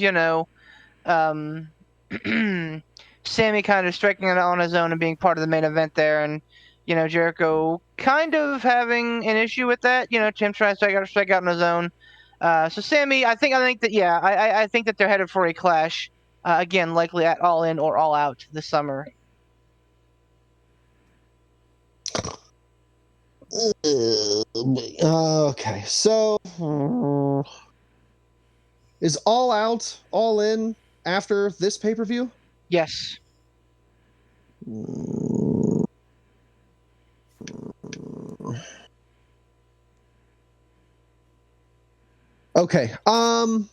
S5: Sammy kind of striking it on his own and being part of the main event there, and Jericho kind of having an issue with that. Tim trying to strike out on his own. So Sammy, I think that I think that they're headed for a clash again, likely at All In or All Out this summer.
S3: Okay, so is All Out, All In after this pay-per-view?
S5: Yes.
S3: Okay. I'm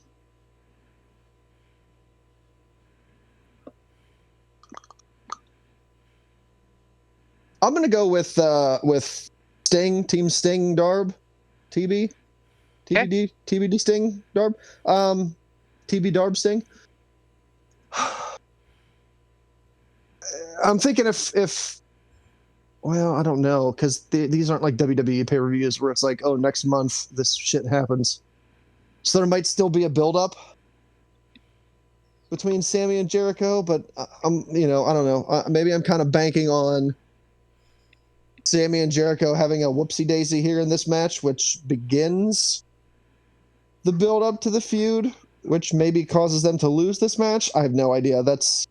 S3: gonna go with Sting, Team Sting, Darb, TB, TBD, TBD Sting, Darb, TB Darb Sting. I'm thinking if well, I don't know, because these aren't like WWE pay-per-views where it's like, oh, next month this shit happens. So there might still be a build-up between Sammy and Jericho, but I don't know. Maybe I'm kind of banking on Sammy and Jericho having a whoopsie-daisy here in this match, which begins the build-up to the feud, which maybe causes them to lose this match. I have no idea. That's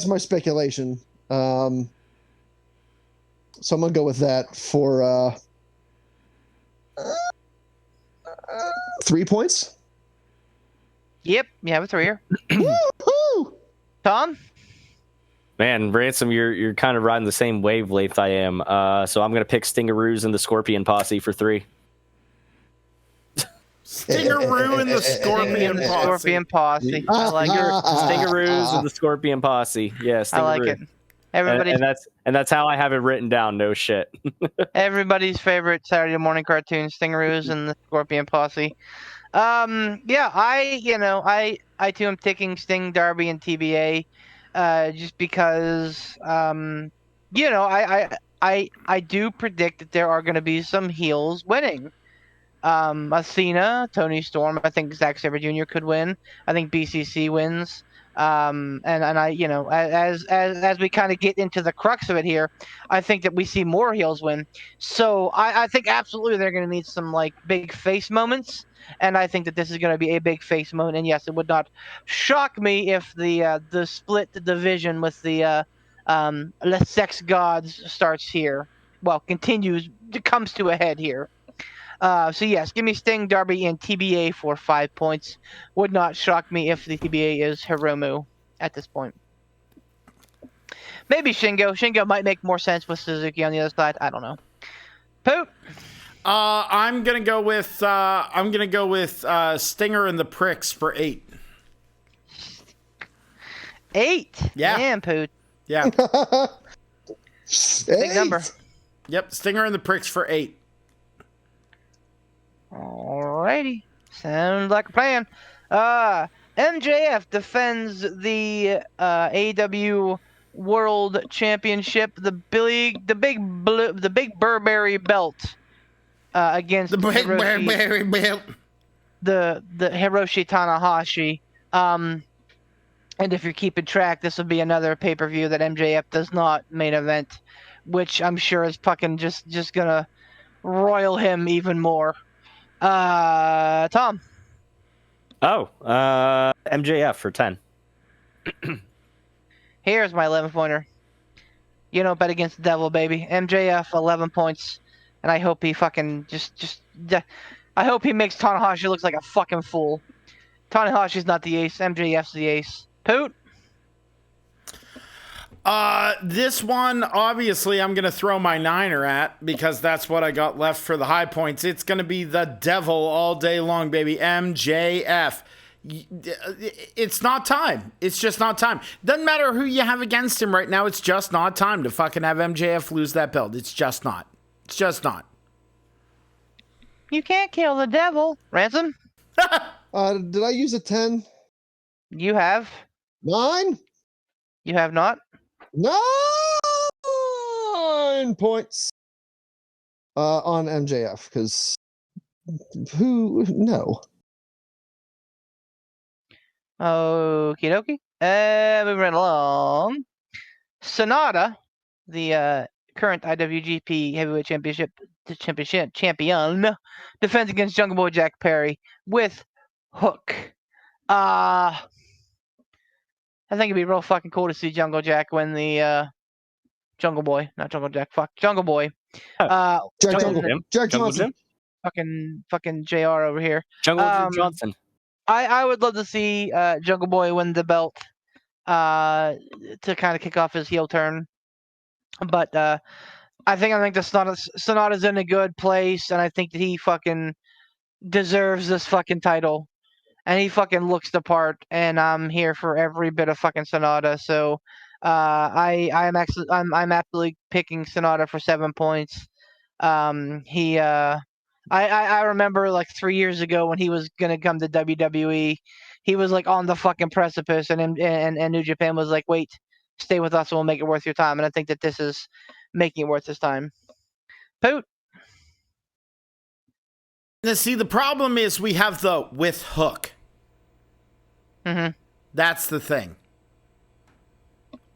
S3: my speculation. So I'm going to go with that for 3 points.
S5: Yep, you have a 3 here.
S3: Woo-hoo!
S5: Tom?
S6: Man, Ransom, you're kind of riding the same wavelength I am. So I'm going to pick Stingaroos and the Scorpion Posse for 3.
S4: Stingaroo and the Scorpion Posse.
S5: I like it.
S6: Stingaroos and the Scorpion Posse. Yeah, Stingaroo.
S5: I like it. Everybody,
S6: and that's how I have it written down. No shit.
S5: everybody's favorite Saturday morning cartoon, Stingaroos and the Scorpion Posse. Yeah, I too am taking Sting, Darby, and TBA, just because, I do predict that there are going to be some heels winning. Athena, Tony Storm. I think Zack Sabre Jr. could win. I think BCC wins. And I, as we kind of get into the crux of it here, I think that we see more heels win. So I think absolutely they're going to need some like big face moments, and I think that this is going to be a big face moment. And yes, it would not shock me if the split division with the Les Sex Gods starts here. Well, comes to a head here. So yes, give me Sting, Darby, and TBA for 5 points. Would not shock me if the TBA is Hiromu at this point. Maybe Shingo. Shingo might make more sense with Suzuki on the other side. I don't know. Poop.
S4: I'm gonna go with Stinger and the Pricks for 8.
S5: 8.
S4: Yeah.
S5: Damn, Poot.
S4: Yeah.
S5: Big number.
S4: Yep. Stinger and the Pricks for 8.
S5: Alrighty. Sounds like a plan. MJF defends the AEW World Championship, the big Burberry belt against
S4: The big Burberry belt.
S5: The Hiroshi Tanahashi. And if you're keeping track, this will be another pay-per-view that MJF does not main event, which I'm sure is fucking just gonna royal him even more. Tom.
S6: MJF for 10.
S5: Here's my 11-pointer. You don't bet against the devil, baby. MJF 11 points, and I hope he fucking I hope he makes Tanahashi look like a fucking fool. Tanahashi's not the ace. MJF's the ace. Poot.
S4: This one, obviously, I'm going to throw my niner at because that's what I got left for the high points. It's going to be the devil all day long, baby. MJF. It's not time. It's just not time. Doesn't matter who you have against him right now. It's just not time to fucking have MJF lose that belt. It's just not. It's just not.
S5: You can't kill the devil. Ransom?
S3: Did I use a 10?
S5: You have.
S3: 9?
S5: You have not.
S3: 9 points on MJF because no.
S5: Okie dokie. Moving right along. Sonata, the current IWGP Heavyweight Championship champion, defends against Jungle Boy Jack Perry with Hook. I think it'd be real fucking cool to see Jungle Jack win the Jungle Boy, not Jungle Jack. Fuck Jungle Boy.
S3: Jack Johnson.
S5: Fucking JR over here.
S6: Jungle Johnson.
S5: I would love to see Jungle Boy win the belt to kind of kick off his heel turn. But I think the Sonata's in a good place, and I think that he fucking deserves this fucking title. And he fucking looks the part, and I'm here for every bit of fucking Sonata. So I'm absolutely picking Sonata for 7 points. I remember like 3 years ago when he was gonna come to WWE, he was like on the fucking precipice, and New Japan was like, wait, stay with us and we'll make it worth your time. And I think that this is making it worth his time. Poot.
S4: Now, see, the problem is we have the with Hook.
S5: Mm-hmm.
S4: That's the thing.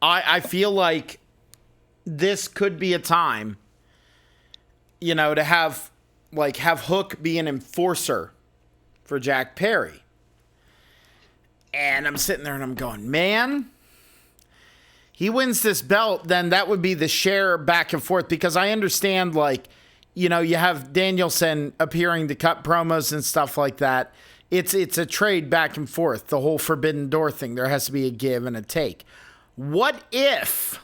S4: I feel like this could be a time, to have Hook be an enforcer for Jack Perry. And I'm sitting there and I'm going, man, he wins this belt, then that would be the share back and forth, because I understand, you have Danielson appearing to cut promos and stuff like that. It's a trade back and forth, the whole Forbidden Door thing. There has to be a give and a take. What if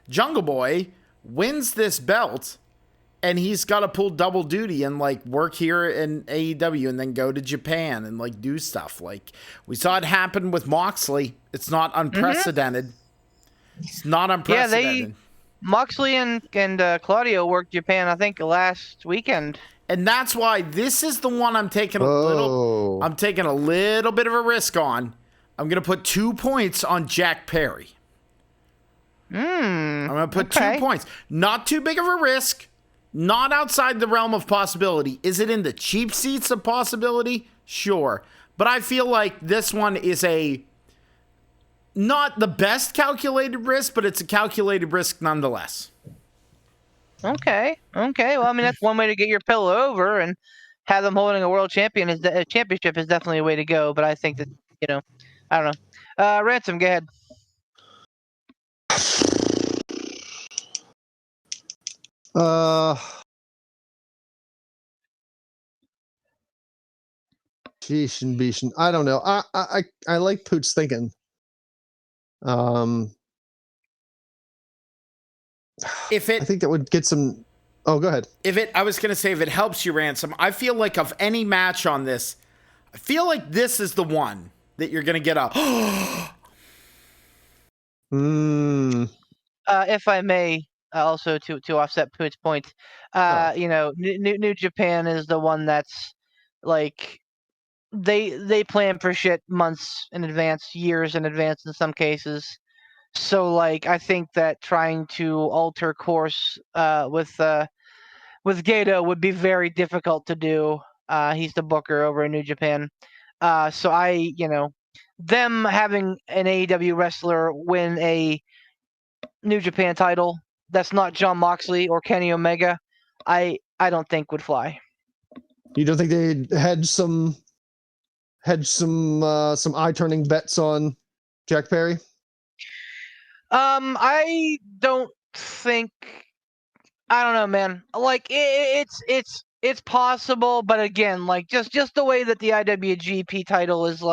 S4: Jungle Boy wins this belt and he's got to pull double duty and work here in AEW and then go to Japan and do stuff? We saw it happen with Moxley. It's not unprecedented. Mm-hmm. It's not unprecedented.
S5: Yeah, Moxley and Claudio worked Japan, I think, last weekend.
S4: And that's why this is the one I'm taking a little bit of a risk on. I'm going to put 2 points on Jack Perry. I'm going to put 2 points. Not too big of a risk. Not outside the realm of possibility. Is it in the cheap seats of possibility? Sure. But I feel like this one is not the best calculated risk, but it's a calculated risk nonetheless.
S5: Okay. Well, I mean, that's one way to get your pillow over, and have them holding a world championship is definitely a way to go. But I think that, I don't know. Ransom, go ahead.
S3: Sheesh and beesh. I don't know. I like Poot's thinking. I think that would get some. Oh, go ahead.
S4: I was going to say, if it helps you, Ransom, I feel like of any match on this, I feel like this is the one that you're going to get
S5: If I may, also to offset Poot's point, New Japan is the one that's they plan for shit months in advance, years in advance in some cases. So, I think that trying to alter course with Gato would be very difficult to do. He's the booker over in New Japan. So them having an AEW wrestler win a New Japan title that's not Jon Moxley or Kenny Omega, I don't think would fly.
S3: You don't think they had some eye-turning bets on Jack Perry?
S5: I don't think. I don't know, man. It's possible, but again, just the way that the IWGP title is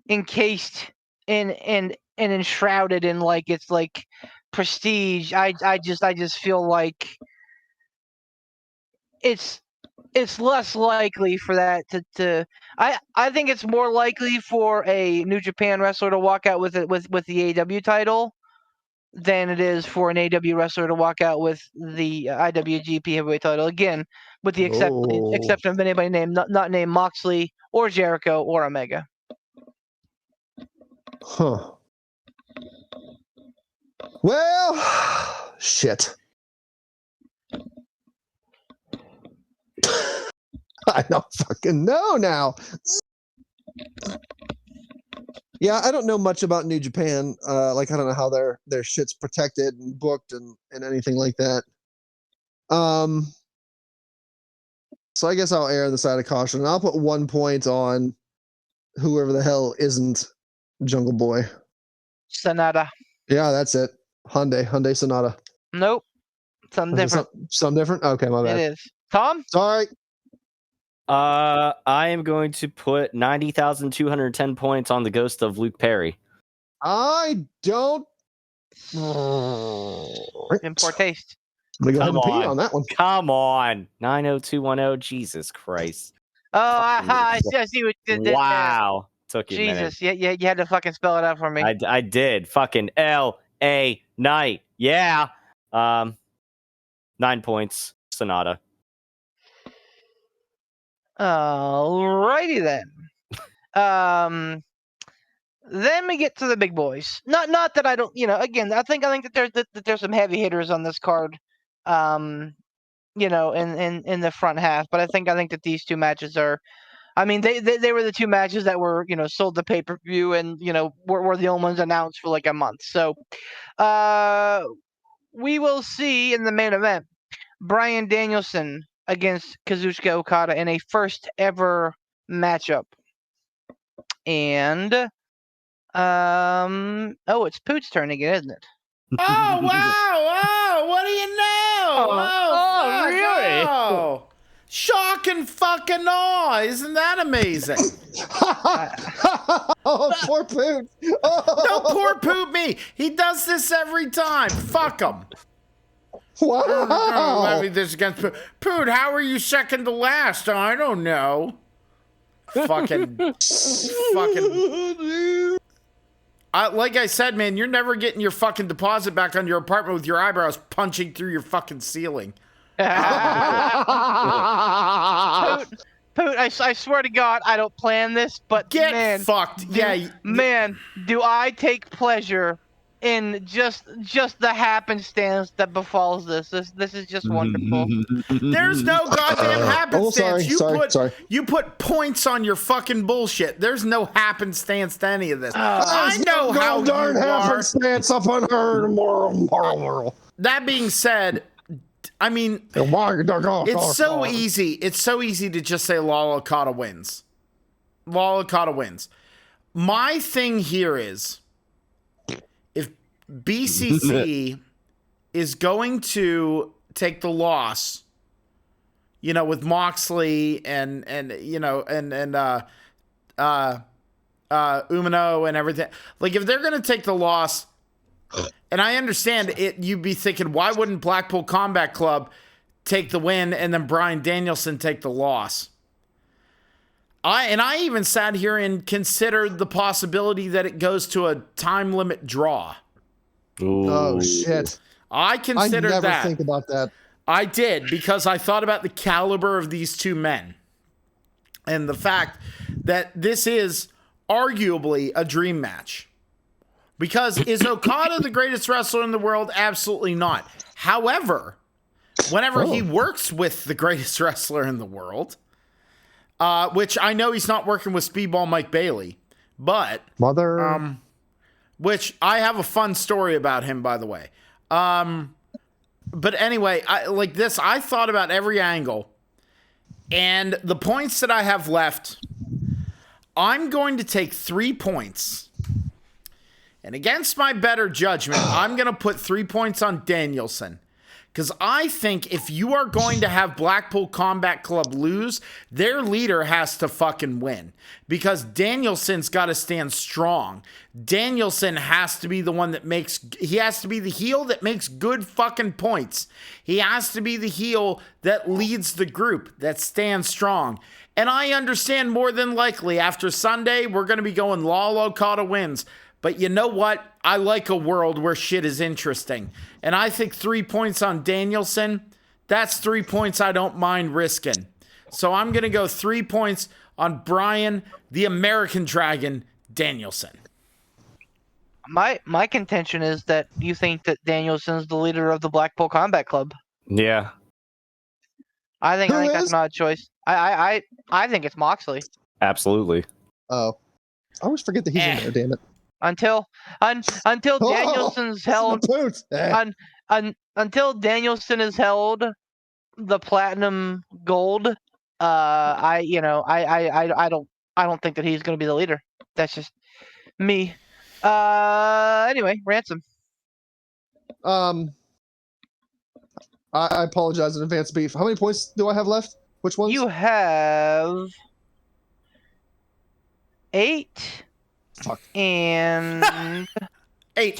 S5: encased in and enshrouded in like it's like prestige. I just feel like it's less likely for that to I think it's more likely for a New Japan wrestler to walk out with the AEW title than it is for an AEW wrestler to walk out with the IWGP Heavyweight title. Again, with the exception of anybody not named Moxley or Jericho or Omega.
S3: Huh. Well, shit. I don't fucking know now. Yeah, I don't know much about New Japan. Like, I don't know how their shit's protected and booked and anything like that. So I guess I'll err on the side of caution. I'll put 1 point on whoever the hell isn't Jungle Boy.
S5: Sonata.
S3: Yeah, that's it. Hyundai Sonata.
S5: Nope. Something different.
S3: Something different? Okay, my bad.
S5: It is. Tom?
S3: Sorry.
S6: I am going to put 90,210 points on the ghost of Luke Perry.
S3: I don't.
S5: In poor taste.
S3: I'm going to go ahead and pee on that one.
S6: Come on. 90210. Jesus Christ.
S5: Oh, I see what you did.
S6: Wow. Took you a minute.
S5: Jesus. Yeah, you had to fucking spell it out for me.
S6: I did. Fucking L.A. Knight. Yeah. 9 points. Sonata.
S5: Alrighty then. Then we get to the big boys. Not that I don't, again, I think that there's some heavy hitters on this card. In the front half, but I think that these two matches are, I mean, they were the two matches that were, sold to pay-per-view and, were the only ones announced for like a month. So, we will see in the main event Bryan Danielson against Kazuchika Okada in a first ever matchup. And it's Poot's turn again, isn't it?
S4: Oh wow! Oh, what do you know?
S6: Really?
S4: Oh, shock and fucking awe! Isn't that amazing?
S3: Oh, poor Poot. Oh.
S4: No, poor Poot me. He does this every time. Fuck him.
S3: Wow.
S4: Let me this against Poot. Poot, how are you second to last? I don't know. Fucking. Like I said, man, you're never getting your fucking deposit back on your apartment with your eyebrows punching through your fucking ceiling.
S5: Poot, I swear to God, I don't plan this, but
S4: Get fucked.
S5: Man, do I take pleasure in just the happenstance that befalls this. This is just wonderful.
S4: There's no goddamn happenstance.
S3: Sorry.
S4: You put points on your fucking bullshit. There's no happenstance to any of this.
S3: I know how darn happenstance up on her.
S4: That being said, I mean, it's so easy. It's so easy to just say Lala Okada wins. Lala Okada wins. My thing here is, if BCC is going to take the loss, with Moxley and Umino and everything, like if they're going to take the loss, and I understand it, you'd be thinking, why wouldn't Blackpool Combat Club take the win and then Bryan Danielson take the loss? I even sat here and considered the possibility that it goes to a time limit draw.
S6: Ooh.
S3: Oh shit!
S4: I considered that.
S3: I never think about that.
S4: I did, because I thought about the caliber of these two men and the fact that this is arguably a dream match. Because is Okada the greatest wrestler in the world? Absolutely not. However, whenever he works with the greatest wrestler in the world, which I know he's not working with Speedball Mike Bailey, but which I have a fun story about him, by the way. But anyway, I thought about every angle, and the points that I have left, I'm going to take 3 points. And against my better judgment, I'm going to put 3 points on Danielson. Because I think if you are going to have Blackpool Combat Club lose, their leader has to fucking win. Because Danielson's got to stand strong. Danielson has to be the one that he has to be the heel that makes good fucking points. He has to be the heel that leads the group, that stands strong. And I understand more than likely after Sunday, we're going to be going Lalo Okada wins. But you know what? I like a world where shit is interesting. And I think 3 points on Danielson, that's 3 points I don't mind risking. So I'm going to go 3 points on Brian, the American Dragon, Danielson.
S5: My contention is that you think that Danielson's the leader of the Blackpool Combat Club.
S6: Yeah.
S5: I think
S3: Who
S5: that's
S3: is?
S5: an odd choice. I think it's Moxley.
S6: Absolutely.
S3: Oh, I always forget that he's in there. Damn it.
S5: Until Danielson's held
S3: Boot.
S5: until Danielson is held the platinum gold, I don't think that he's going to be the leader. That's just me. Anyway, Ransom.
S3: I apologize in advance, Beef. How many points do I have left? Which ones?
S5: You have 8.
S3: Fuck.
S5: And
S4: 8.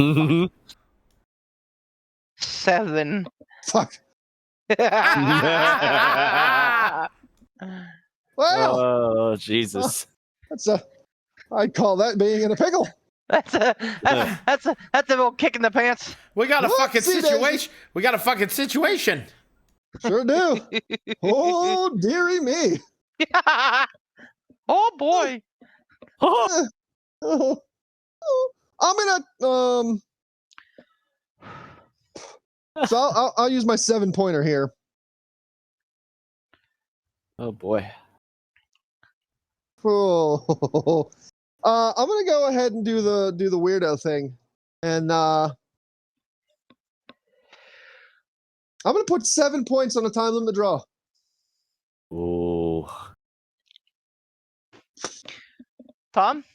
S5: 7.
S3: Fuck. Well,
S6: Oh, Jesus.
S3: I'd call that being in a pickle.
S5: That's a little kick in the pants.
S4: We got a
S3: Whoopsie
S4: fucking
S3: daisy.
S4: situation. We got a fucking situation.
S3: Sure do. Oh, dearie me.
S5: Oh boy.
S3: I'm gonna So I'll use my 7-pointer here.
S6: Oh, boy.
S3: Oh. I'm gonna go ahead and do the weirdo thing, and I'm gonna put 7 points on a time limit draw.
S6: Ooh.
S5: Tom?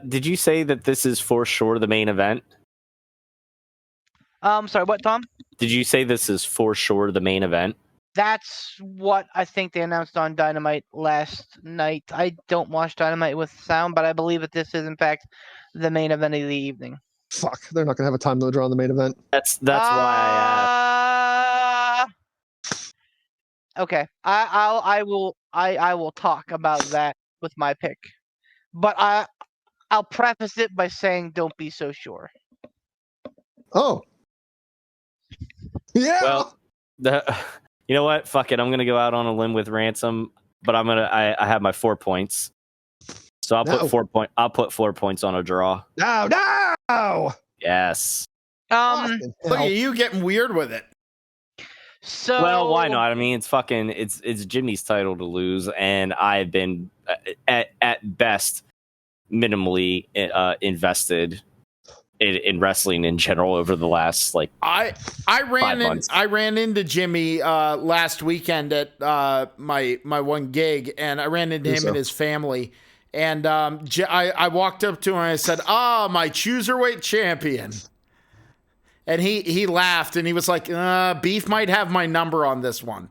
S6: Did you say that this is for sure the main event?
S5: Sorry, what, Tom?
S6: Did you say this is for sure the main event?
S5: That's what I think they announced on Dynamite last night. I don't watch Dynamite with sound, but I believe that this is, in fact, the main event of the evening.
S3: Fuck, they're not gonna have a time limit draw on the main event.
S6: That's why I asked.
S5: Okay, I will talk about that with my pick, but I'll preface it by saying don't be so sure.
S3: Oh. Yeah.
S6: Well, you know what? Fuck it. I'm gonna go out on a limb with Ransom, but I have my 4 points, so I'll put 4 point. I'll put 4 points on a draw.
S3: No.
S6: Yes.
S3: Fucking
S4: Look
S3: hell.
S4: at you getting weird with it.
S5: So
S6: Well, why not? I mean, it's Jimmy's title to lose, and I've been at best minimally invested in wrestling in general over the last
S4: I ran into Jimmy last weekend at my one gig, and I ran into him and his family. And I walked up to him and I said, my cruiserweight champion. And he laughed and he was like, Beef might have my number on this one.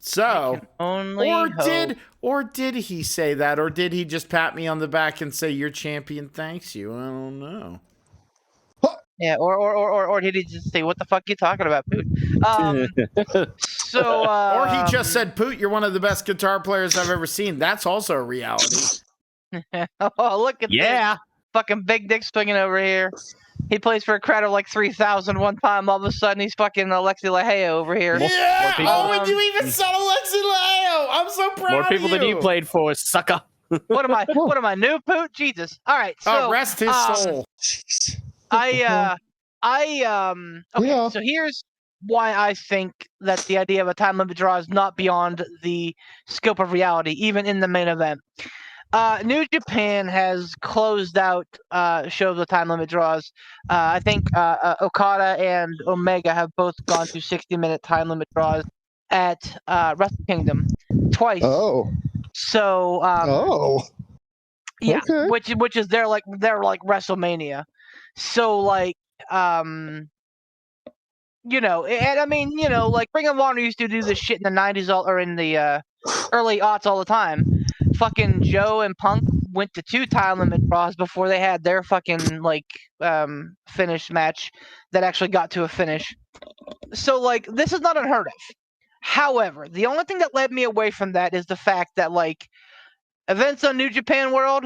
S4: So, or did he say that? Or did he just pat me on the back and say, your champion thanks you? I don't know.
S5: Yeah, or did he just say, what the fuck are you talking about, Poot?
S4: Or he just said, Poot, you're one of the best guitar players I've ever seen. That's also a reality.
S5: Oh, look at this. Fucking big dick swinging over here. He plays for a crowd of like 3,000 one time. All of a sudden, he's fucking Alexi Laheo over here.
S4: Yeah!
S6: people-
S4: Oh, you even said Alexi Laheo! I'm so proud
S6: more
S4: of
S6: people
S4: you.
S6: than you played for, sucker.
S5: What am I, new, Poot? Jesus. All right, so
S4: rest his soul.
S3: Jeez.
S5: okay,
S3: Yeah.
S5: so here's why I think that the idea of a time limit draw is not beyond the scope of reality, even in the main event. New Japan has closed out shows with time limit draws. I think Okada and Omega have both gone to 60-minute time limit draws at Wrestle Kingdom twice.
S3: Oh.
S5: So yeah,
S3: Okay.
S5: which is their like WrestleMania. So like and I mean, like Ring of Honor used to do this shit in the 90s or in the early aughts all the time. Fucking Joe and Punk went to 2 time limit draws before they had their fucking finish match that actually got to a finish. So like this is not unheard of. However, the only thing that led me away from that is the fact that like events on New Japan World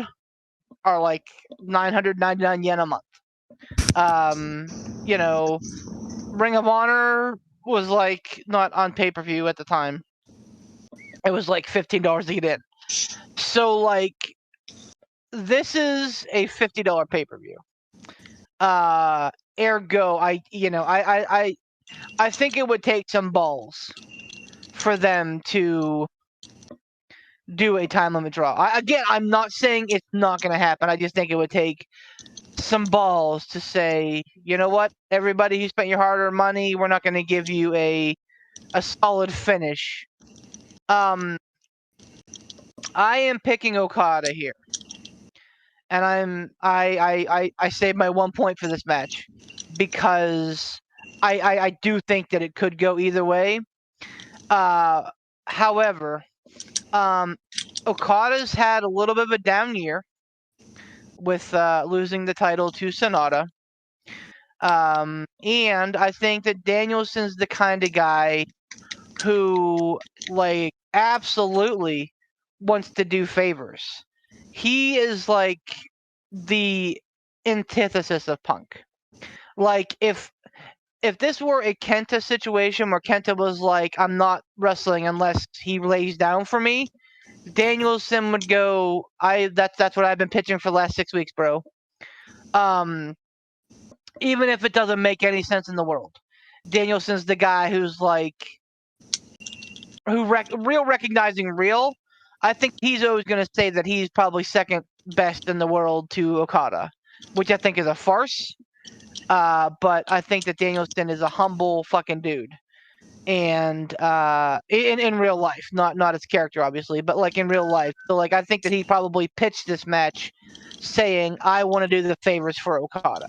S5: are like 999 yen a month. Ring of Honor was like not on pay-per-view at the time. It was like $15 to get in. So like this is a $50 pay-per-view. Ergo, I think it would take some balls for them to do a time limit draw. I'm not saying it's not going to happen. I just think it would take some balls to say, you know what, everybody who spent your hard-earned money, we're not going to give you a solid finish. I am picking Okada here, and I saved my 1 point for this match because I do think that it could go either way. However, Okada's had a little bit of a down year with losing the title to Sonata. And I think that Danielson's the kind of guy who, like, absolutely wants to do favors. He is, like, the antithesis of Punk. Like, if this were a Kenta situation where Kenta was like, I'm not wrestling unless he lays down for me, Danielson would go, that's what I've been pitching for the last 6 weeks, bro. Even if it doesn't make any sense in the world. Danielson's the guy who's like, real recognizing real. I think he's always going to say that he's probably second best in the world to Okada, which I think is a farce. But I think that Danielson is a humble fucking dude. And in real life, not his character, obviously, but like in real life. So like I think that he probably pitched this match saying, I want to do the favors for Okada.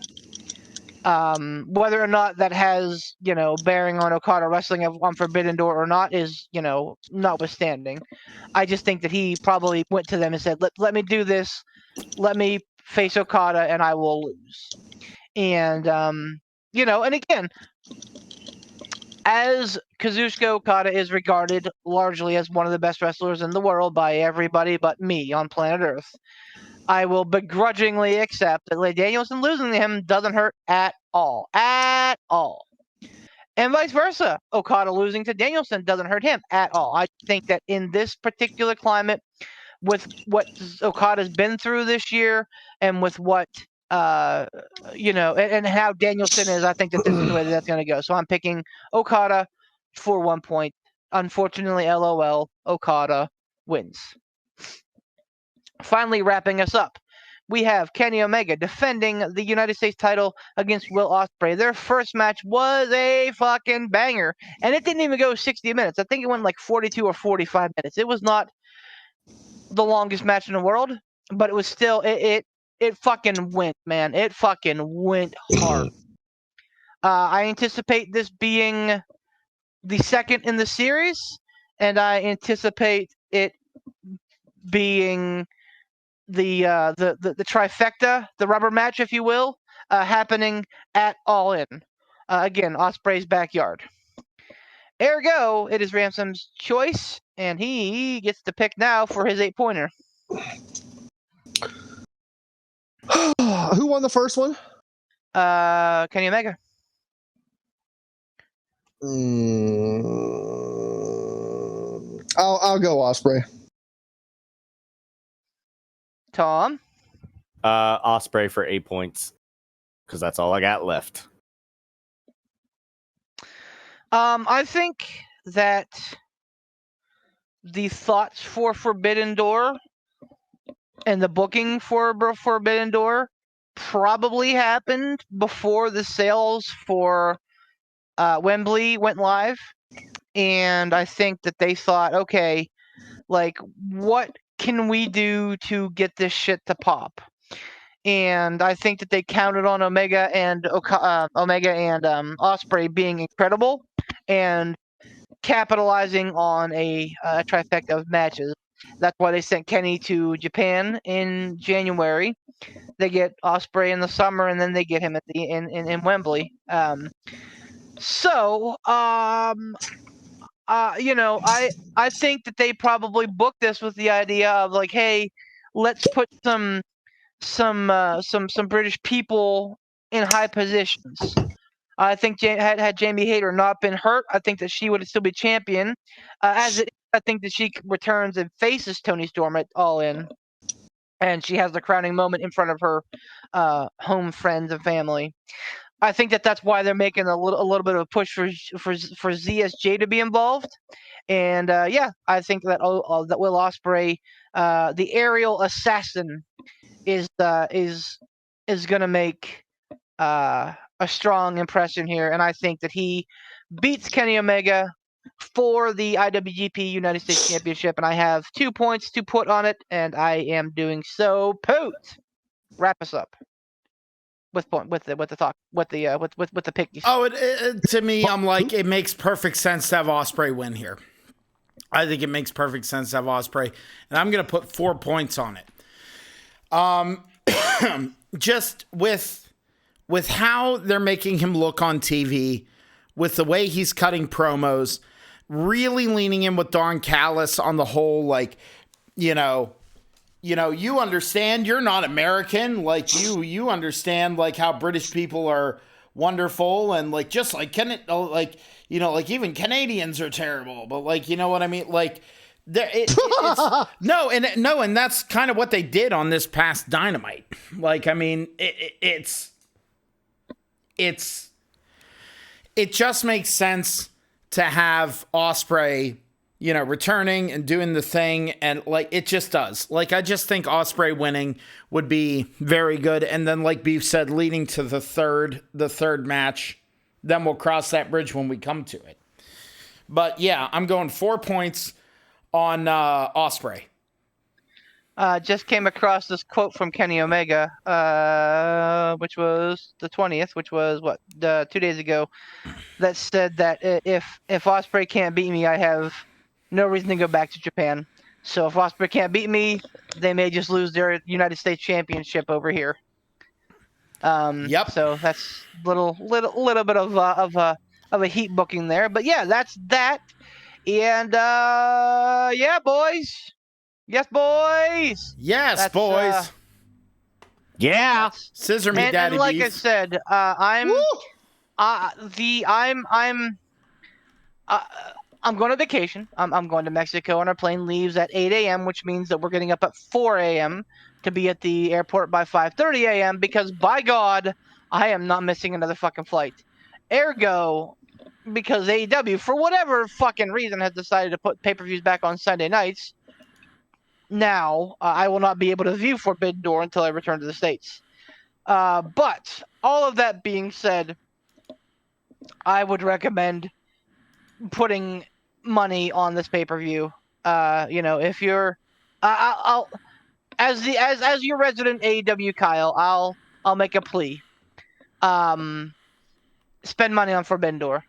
S5: Whether or not that has, bearing on Okada wrestling on Forbidden Door or not is, notwithstanding. I just think that he probably went to them and said, let me do this. Let me face Okada and I will lose. And, and again, as Kazuchika Okada is regarded largely as one of the best wrestlers in the world by everybody but me on planet Earth, I will begrudgingly accept that Lee Danielson losing to him doesn't hurt at all. At all. And vice versa. Okada losing to Danielson doesn't hurt him at all. I think that in this particular climate, with what Okada's been through this year and with what, and how Danielson is, I think that this is the way that's going to go. So I'm picking Okada for 1 point. Unfortunately, LOL, Okada wins. Finally, wrapping us up, we have Kenny Omega defending the United States title against Will Ospreay. Their first match was a fucking banger, and it didn't even go 60 minutes. I think it went like 42 or 45 minutes. It was not the longest match in the world, but it was still, it fucking went, man. It fucking went hard. I anticipate this being the second in the series, and I anticipate it being the trifecta, the rubber match, if you will, happening at All In. Again, Ospreay's backyard. Ergo, it is Ransom's choice, and he gets to pick now for his 8-pointer.
S3: Who won the first one?
S5: Kenny Omega.
S3: I'll go Ospreay.
S5: Tom?
S6: Ospreay for 8 points, because that's all I got left.
S5: I think that the thoughts for Forbidden Door and the booking for Forbidden Door probably happened before the sales for Wembley went live. And I think that they thought, okay, like, what can we do to get this shit to pop? and I think that they counted on Omega and Ospreay being incredible and capitalizing on a trifecta of matches. That's why they sent Kenny to Japan in January. They get Ospreay in the summer, and then they get him at the in Wembley. I think that they probably booked this with the idea of like, hey, let's put some British people in high positions. I think had Jamie Hayter not been hurt, I think that she would still be champion. As it is, I think that she returns and faces Toni Storm at All In, and she has the crowning moment in front of her home friends and family. I think that that's why they're making a little bit of a push for ZSJ to be involved, and I think that that Will Ospreay, the aerial assassin, is going to make a strong impression here, and I think that he beats Kenny Omega for the IWGP United States Championship, and I have 2 points to put on it, and I am doing so. Poot, wrap us up with the pick.
S4: Oh, to me, I'm like, it makes perfect sense to have Ospreay win here. I think it makes perfect sense to have Ospreay, and I'm going to put 4 points on it. Just with how they're making him look on TV, with the way he's cutting promos, really leaning in with Don Callis on the whole, like, you understand you're not American, like you understand like how British people are wonderful, and like just like like even Canadians are terrible, but like, you know what I mean, like and that's kind of what they did on this past Dynamite. Like, I mean, it just makes sense to have Ospreay, returning and doing the thing, and like it just does. Like, I just think Ospreay winning would be very good, and then like Beef said, leading to the third match, then we'll cross that bridge when we come to it. But yeah, I'm going 4 points on Ospreay.
S5: Just came across this quote from Kenny Omega, which was the 20th, which was 2 days ago, that said that if Ospreay can't beat me, I have no reason to go back to Japan. So if Ospreay can't beat me, they may just lose their United States Championship over here.
S4: Yep.
S5: So that's little bit of a heat booking there, but yeah, that's that. And yeah, boys. Yes, boys.
S4: Yes, boys.
S6: Yeah.
S4: Scissor me, Daddy.
S5: And like
S4: Beef.
S5: I said, I'm going on vacation. I'm going to Mexico, and our plane leaves at 8 a.m., which means that we're getting up at 4 a.m. to be at the airport by 5:30 a.m. because, by God, I am not missing another fucking flight. Ergo, because AEW, for whatever fucking reason, has decided to put pay-per-views back on Sunday nights, now I will not be able to view Forbidden Door until I return to the States. But all of that being said, I would recommend putting money on this pay-per-view. If you're, I'll as your resident AEW Kyle, I'll make a plea. Spend money on Forbidden Door.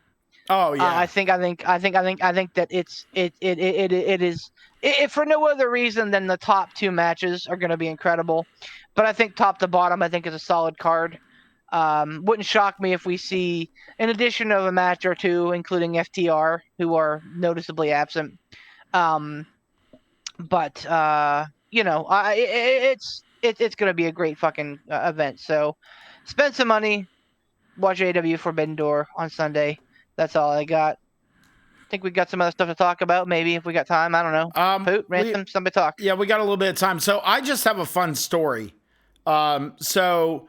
S4: Oh yeah.
S5: I think that it is. If for no other reason than the top two matches are going to be incredible, but I think top to bottom, I think is a solid card. Wouldn't shock me if we see an addition of a match or two, including FTR, who are noticeably absent. It's going to be a great fucking event. So spend some money, watch AEW Forbidden Door on Sunday. That's all I got. I think we got some other stuff to talk about. Maybe if we got time, I don't know. Poot, Ransom, somebody talk.
S4: Yeah, we got a little bit of time. So I just have a fun story. So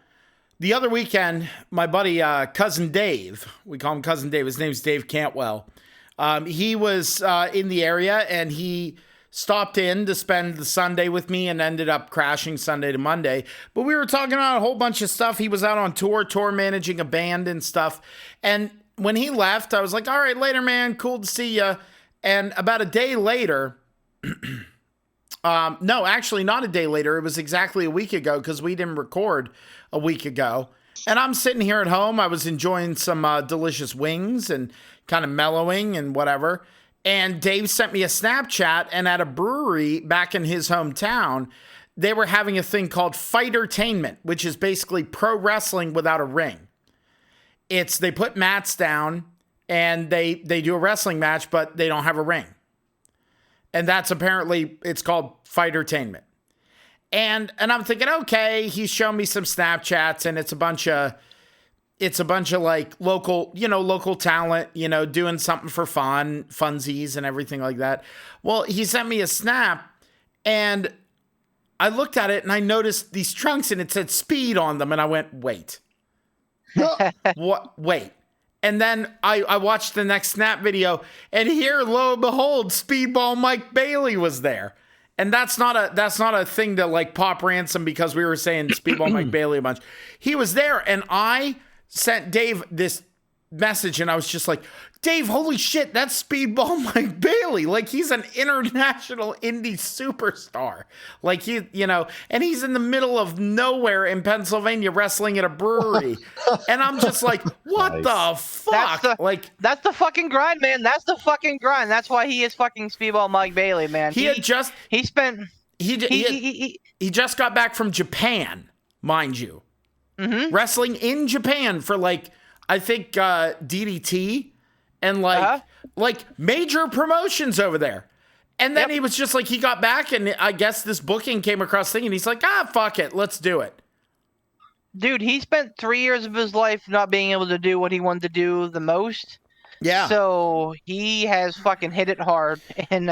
S4: the other weekend, my buddy, Cousin Dave, we call him Cousin Dave. His name's Dave Cantwell. He was in the area, and he stopped in to spend the Sunday with me and ended up crashing Sunday to Monday. But we were talking about a whole bunch of stuff. He was out on tour managing a band and stuff. And when he left, I was like, all right, later, man. Cool to see you. And about a day later, No, actually, not a day later. It was exactly a week ago because we didn't record a week ago. And I'm sitting here at home. I was enjoying some delicious wings and kind of mellowing and whatever. And Dave sent me a Snapchat, and at a brewery back in his hometown, they were having a thing called Fightertainment, which is basically pro wrestling without a ring. They put mats down and they do a wrestling match, but they don't have a ring. And that's apparently, it's called Fightertainment. And I'm thinking, okay, he's shown me some Snapchats, and it's a bunch of like local talent, doing something for funsies and everything like that. Well, he sent me a snap, and I looked at it and I noticed these trunks and it said speed on them. And I went, wait, what? Wait. And then I watched the next snap video, and here, lo and behold, Speedball Mike Bailey was there. And that's not a thing to like pop Ransom because we were saying Speedball Mike Bailey a bunch. He was there, and I sent Dave this message, and I was just like, Dave, holy shit, that's Speedball Mike Bailey. Like, he's an international indie superstar. Like, and he's in the middle of nowhere in Pennsylvania wrestling at a brewery. And I'm just like, what the fuck?
S5: That's the fucking grind, man. That's the fucking grind. That's why he is fucking Speedball Mike Bailey, man. He
S4: just got back from Japan, mind you. Mm-hmm. Wrestling in Japan for I think DDT and major promotions over there. And then he was just he got back, and I guess this booking came across thing, and he's like, fuck it, let's do it.
S5: Dude, he spent 3 years of his life not being able to do what he wanted to do the most. Yeah. So he has fucking hit it hard in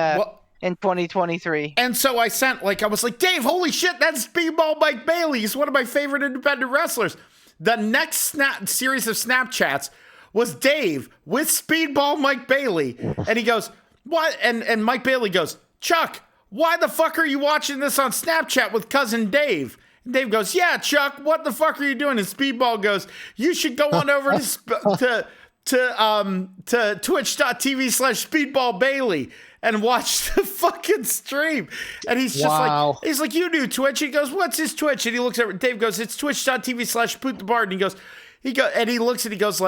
S5: 2023.
S4: And so I sent, I was like, Dave, holy shit, that's Speedball Mike Bailey. He's one of my favorite independent wrestlers. The next series of Snapchats was Dave with Speedball Mike Bailey. And he goes, what? And Mike Bailey goes, Chuck, why the fuck are you watching this on Snapchat with cousin Dave? And Dave goes, yeah, Chuck, what the fuck are you doing? And Speedball goes, you should go on over to twitch.tv/SpeedballBailey and watch the fucking stream. And he's just he's like, you do Twitch? He goes, what's his Twitch? And he looks at Dave goes, it's twitch.tv/PootTheBard. And he looks and he goes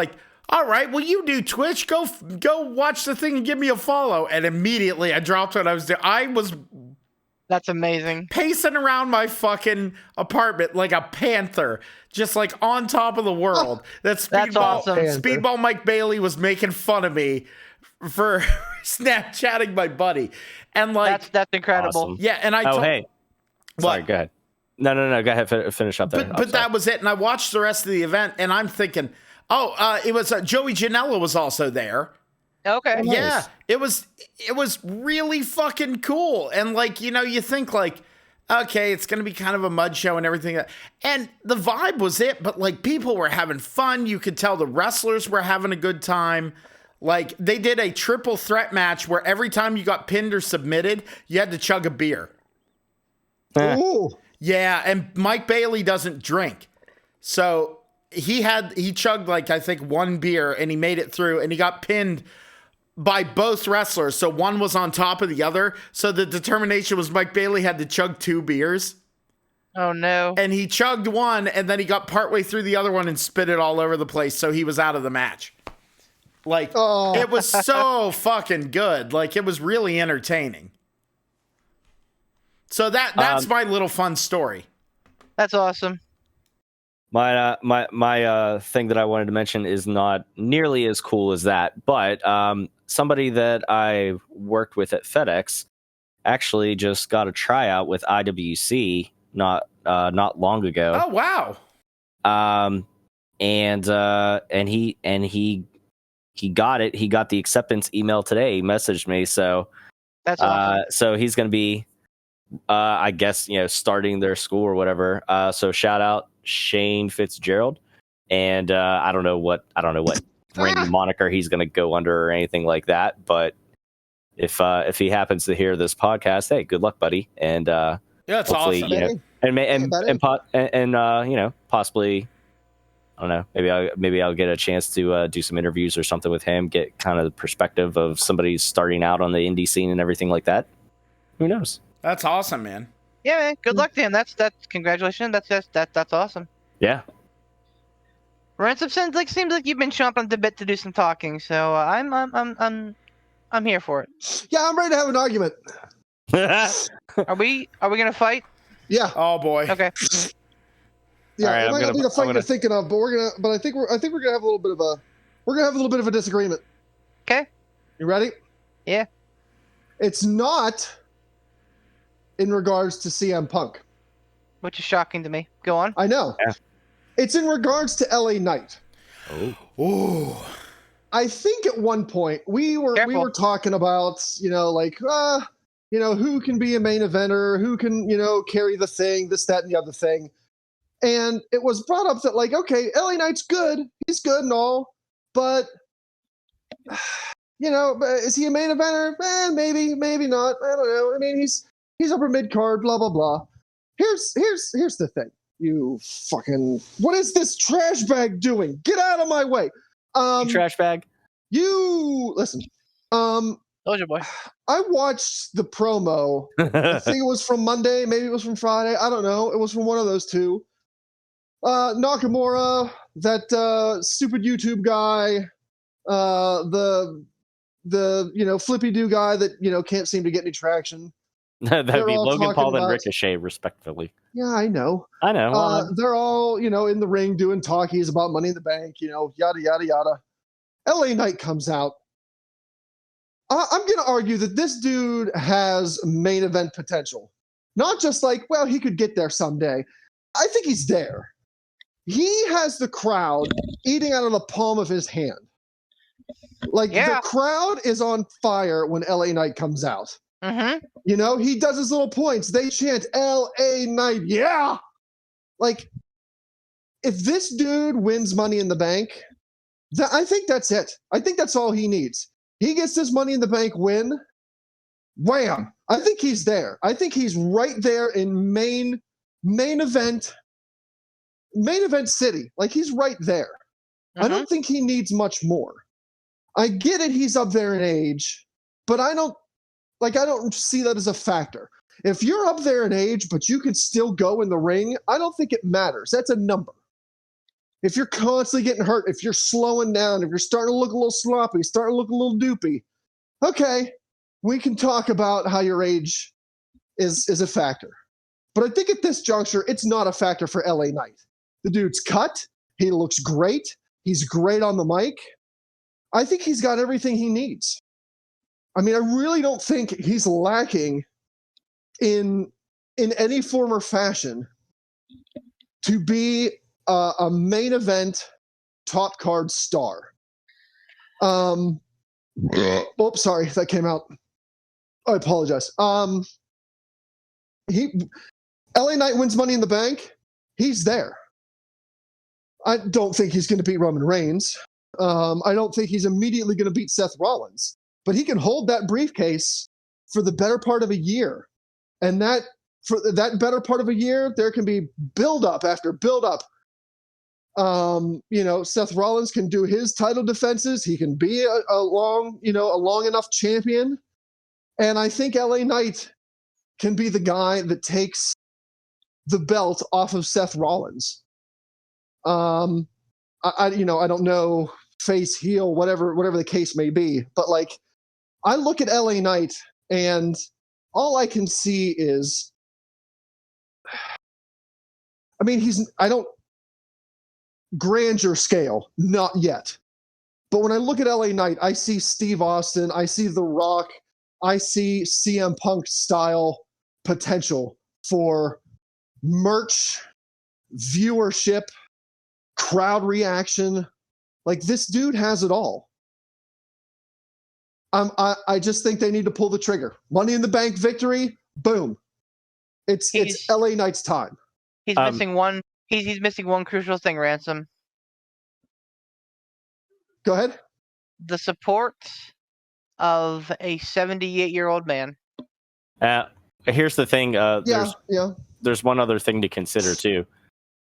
S4: all right, well, you do Twitch. Go watch the thing and give me a follow. And immediately I dropped what I was doing.
S5: That's amazing.
S4: Pacing around my fucking apartment like a panther, just on top of the world. That's
S5: awesome.
S4: Speedball Mike Bailey was making fun of me for Snapchatting my buddy. And
S5: that's incredible.
S6: Awesome.
S4: Yeah, and
S6: hey. Sorry, go ahead. No, go ahead, finish up there.
S4: But that was it. And I watched the rest of the event, and I'm thinking, it was Joey Janela was also there.
S5: Okay.
S4: Yeah, it was really fucking cool. And you think okay, it's going to be kind of a mud show and everything. And the vibe was it, but people were having fun. You could tell the wrestlers were having a good time. They did a triple threat match where every time you got pinned or submitted, you had to chug a beer.
S3: Ooh.
S4: Yeah, and Mike Bailey doesn't drink. So he chugged I think one beer, and he made it through, and he got pinned by both wrestlers. So one was on top of the other. So the determination was Mike Bailey had to chug 2 beers.
S5: Oh no.
S4: And he chugged one, and then he got partway through the other one and spit it all over the place. So he was out of the match. It was so fucking good. It was really entertaining. So that's my little fun story.
S5: That's awesome.
S6: My thing that I wanted to mention is not nearly as cool as that, but somebody that I worked with at FedEx actually just got a tryout with IWC not long ago.
S4: Oh wow!
S6: And he got it. He got the acceptance email today. He messaged me, so
S5: that's awesome.
S6: So he's going to be, I guess, starting their school or whatever. So shout out Shane Fitzgerald, and I don't know what ring moniker he's going to go under or anything like that. But if he happens to hear this podcast, hey, good luck, buddy, and
S4: it's awesome.
S6: Possibly, I don't know, maybe I'll get a chance to do some interviews or something with him, get kind of the perspective of somebody starting out on the indie scene and everything like that. Who knows?
S4: That's awesome, man.
S5: Yeah, man. Good luck to him. That's congratulations. That's awesome.
S6: Yeah.
S5: Ransom seems like you've been chomping at the bit to do some talking, so I'm here for it.
S3: Yeah, I'm ready to have an argument.
S5: Are we gonna fight?
S3: Yeah.
S4: Oh boy.
S5: Okay.
S3: Yeah,
S6: All right,
S3: it might not be the fight you're thinking of, but I think we're gonna have a little bit of a disagreement.
S5: Okay.
S3: You ready?
S5: Yeah.
S3: It's not in regards to CM Punk.
S5: Which is shocking to me. Go on.
S3: I know.
S6: Yeah.
S3: It's in regards to LA Knight.
S4: Ooh.
S3: I think at one point we were talking about, who can be a main eventer, who can, carry the thing, this, that, and the other thing. And it was brought up that, like, okay, LA Knight's good. He's good and all. But, is he a main eventer? Maybe not. I don't know. I mean, he's upper mid-card, blah, blah, blah. Here's the thing. You fucking... What is this trash bag doing? Get out of my way.
S6: Trash bag.
S3: You... Listen.
S5: Told you, boy.
S3: I watched the promo. I think it was from Monday. Maybe it was from Friday. I don't know. It was from one of those two. Nakamura, that stupid YouTube guy, the flippy do guy that can't seem to get any traction.
S6: That'd be Logan Paul and Ricochet, respectively.
S3: Yeah, I know. They're all in the ring doing talkies about Money in the Bank. Yada yada yada. LA Knight comes out. I'm going to argue that this dude has main event potential. Not just like, well, he could get there someday. I think he's there. He has the crowd eating out of the palm of his hand. Like, the crowd is on fire when LA Knight comes out.
S5: Mm-hmm.
S3: He does his little points. They chant LA Knight, yeah! Like, if this dude wins Money in the Bank, I think that's it. I think that's all he needs. He gets this Money in the Bank win, wham! I think he's there. I think he's right there in main event city. Like, he's right there. I don't think he needs much more. I get it, he's up there in age, but I don't see that as a factor. If you're up there in age, but you can still go in the ring, I don't think it matters. That's a number. If you're constantly getting hurt, if you're slowing down, if you're starting to look a little sloppy, starting to look a little doopy, okay, we can talk about how your age is a factor. But I think at this juncture, it's not a factor for LA Knight. The dude's cut. He looks great. He's great on the mic. I think he's got everything he needs. I mean, I really don't think he's lacking in any form or fashion to be a main event top card star. Oh, sorry, that came out. I apologize. LA Knight wins Money in the Bank. He's there. I don't think he's going to beat Roman Reigns. I don't think he's immediately going to beat Seth Rollins. But he can hold that briefcase for the better part of a year. And for that better part of a year, there can be build-up after build-up. Seth Rollins can do his title defenses. He can be a long enough champion. And I think LA Knight can be the guy that takes the belt off of Seth Rollins. I don't know, face, heel, whatever the case may be. But like, I look at LA Knight and all I can see is, I mean, grandeur scale, not yet. But when I look at LA Knight, I see Steve Austin, I see The Rock, I see CM Punk style potential for merch, viewership, crowd reaction. Like, this dude has it all. I just think they need to pull the trigger. Money in the Bank victory, boom. It's LA Knight's time.
S5: He's missing one. He's missing one crucial thing, Ransom.
S3: Go ahead.
S5: The support of a 78-year-old man.
S6: Here's the thing. There's one other thing to consider too.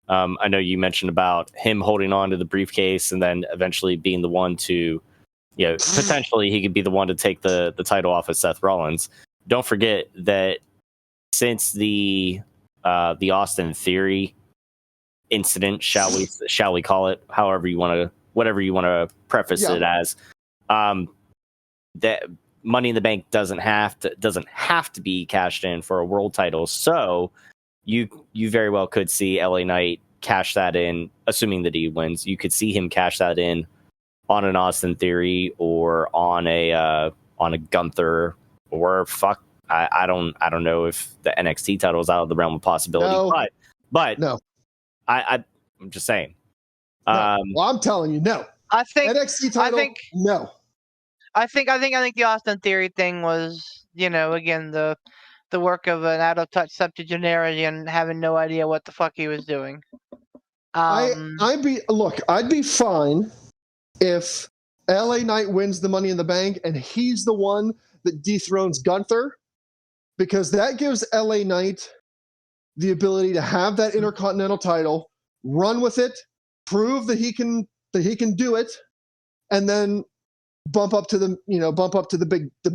S6: I know you mentioned about him holding on to the briefcase and then eventually being the one to, potentially he could be the one to take the title off of Seth Rollins. Don't forget that since the Austin Theory incident, shall we call it, whatever you want to preface it as, that Money in the Bank doesn't have to be cashed in for a world title. So you very well could see LA Knight cash that in, assuming that he wins. You could see him cash that in on an Austin Theory or on a Gunther, or I don't know if the NXT title is out of the realm of possibility.
S3: No.
S6: But
S3: No.
S6: I'm just saying.
S3: No. Well, I'm telling you, no.
S5: I think
S3: NXT title, no.
S5: I think the Austin Theory thing was, again, the work of an out of touch septuagenarian having no idea what the fuck he was doing.
S3: I'd be fine if LA Knight wins the Money in the Bank and he's the one that dethrones Gunther, because that gives LA Knight the ability to have that Intercontinental title, run with it, prove that he can do it, and then bump up to the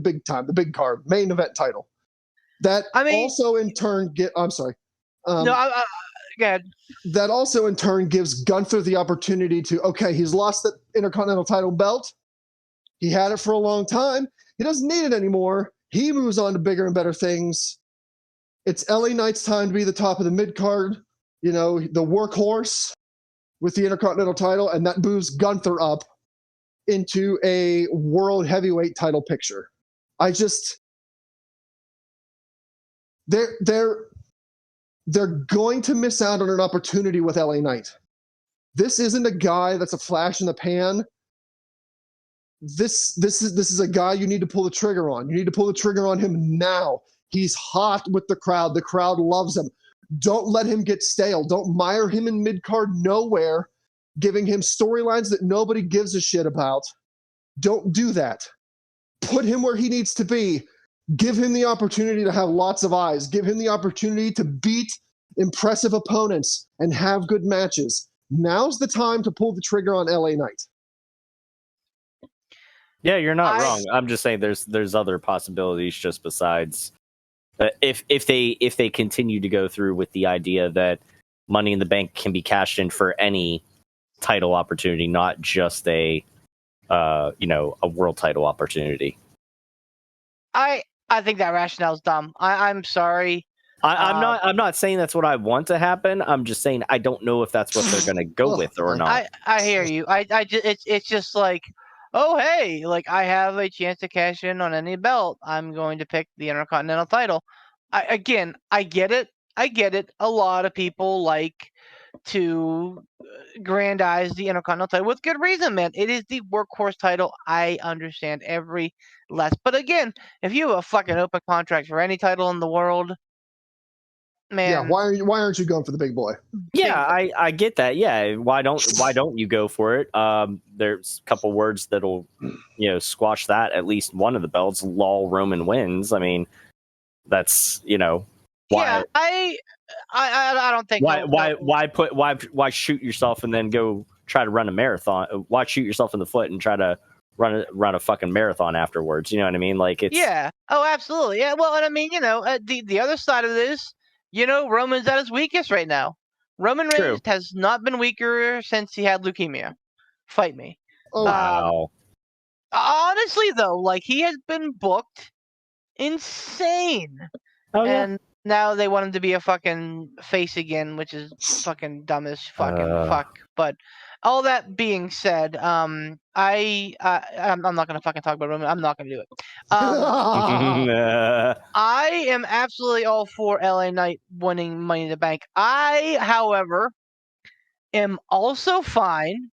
S3: big time, the big card, main event title. That also in turn go ahead. That also in turn gives Gunther the opportunity to, he's lost the Intercontinental title belt. He had it for a long time. He doesn't need it anymore. He moves on to bigger and better things. It's LA Knight's time to be the top of the mid card, the workhorse with the Intercontinental title, and that moves Gunther up into a world heavyweight title picture. They're going to miss out on an opportunity with LA Knight. This isn't a guy that's a flash in the pan. This is a guy you need to pull the trigger on. You need to pull the trigger on him now. He's hot with the crowd. The crowd loves him. Don't let him get stale. Don't mire him in mid-card nowhere, giving him storylines that nobody gives a shit about. Don't do that. Put him where he needs to be. Give him the opportunity to have lots of eyes. Give him the opportunity to beat impressive opponents and have good matches. Now's the time to pull the trigger on LA Knight.
S6: Yeah, you're not wrong. I'm just saying there's other possibilities just besides if they continue to go through with the idea that Money in the Bank can be cashed in for any title opportunity, not just a world title opportunity.
S5: I think that rationale is dumb. I'm sorry.
S6: I'm not saying that's what I want to happen. I'm just saying I don't know if that's what they're going to go with or not.
S5: I hear you. It's just like, oh hey, like I have a chance to cash in on any belt. I'm going to pick the Intercontinental title. I get it. A lot of people like to grandize the Intercontinental title with good reason, man. It is the workhorse title. I understand every less. But again, if you have a fucking open contract for any title in the world, man.
S3: Yeah, why aren't you going for the big boy?
S6: Yeah, I get that. Yeah, why don't you go for it? There's a couple words that'll squash that. At least one of the belts. Lol, Roman wins. I mean, that's why.
S5: Yeah, I don't think.
S6: Why shoot yourself and then go try to run a marathon? Why shoot yourself in the foot and try to run a fucking marathon afterwards? You know what I mean? Like it's
S5: Oh, absolutely. Yeah. Well, and I mean, the other side of this, Roman's at his weakest right now. Roman Reigns has not been weaker since he had leukemia. Fight me.
S3: Oh,
S6: wow.
S5: Honestly, though, like he has been booked insane.
S6: Oh, yeah.
S5: And now they want him to be a fucking face again, which is fucking dumb as fucking fuck. But all that being said, I'm not gonna fucking talk about Roman. I'm not gonna do it. I am absolutely all for LA Knight winning Money in the Bank. I, however, am also fine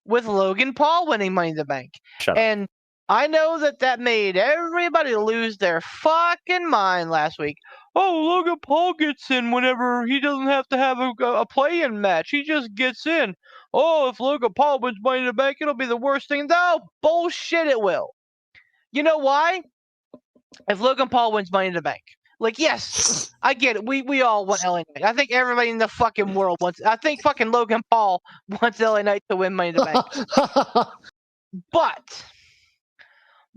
S5: with Logan Paul winning Money in the Bank. And I know that made everybody lose their fucking mind last week. Oh, Logan Paul gets in whenever he doesn't have to have a play-in match. He just gets in. Oh, if Logan Paul wins Money in the Bank, it'll be the worst thing. No, bullshit, it will. You know why? If Logan Paul wins Money in the Bank. Like, yes, I get it. We all want LA Knight. I think everybody in the fucking world wants. I think fucking Logan Paul wants LA Knight to win Money in the Bank. But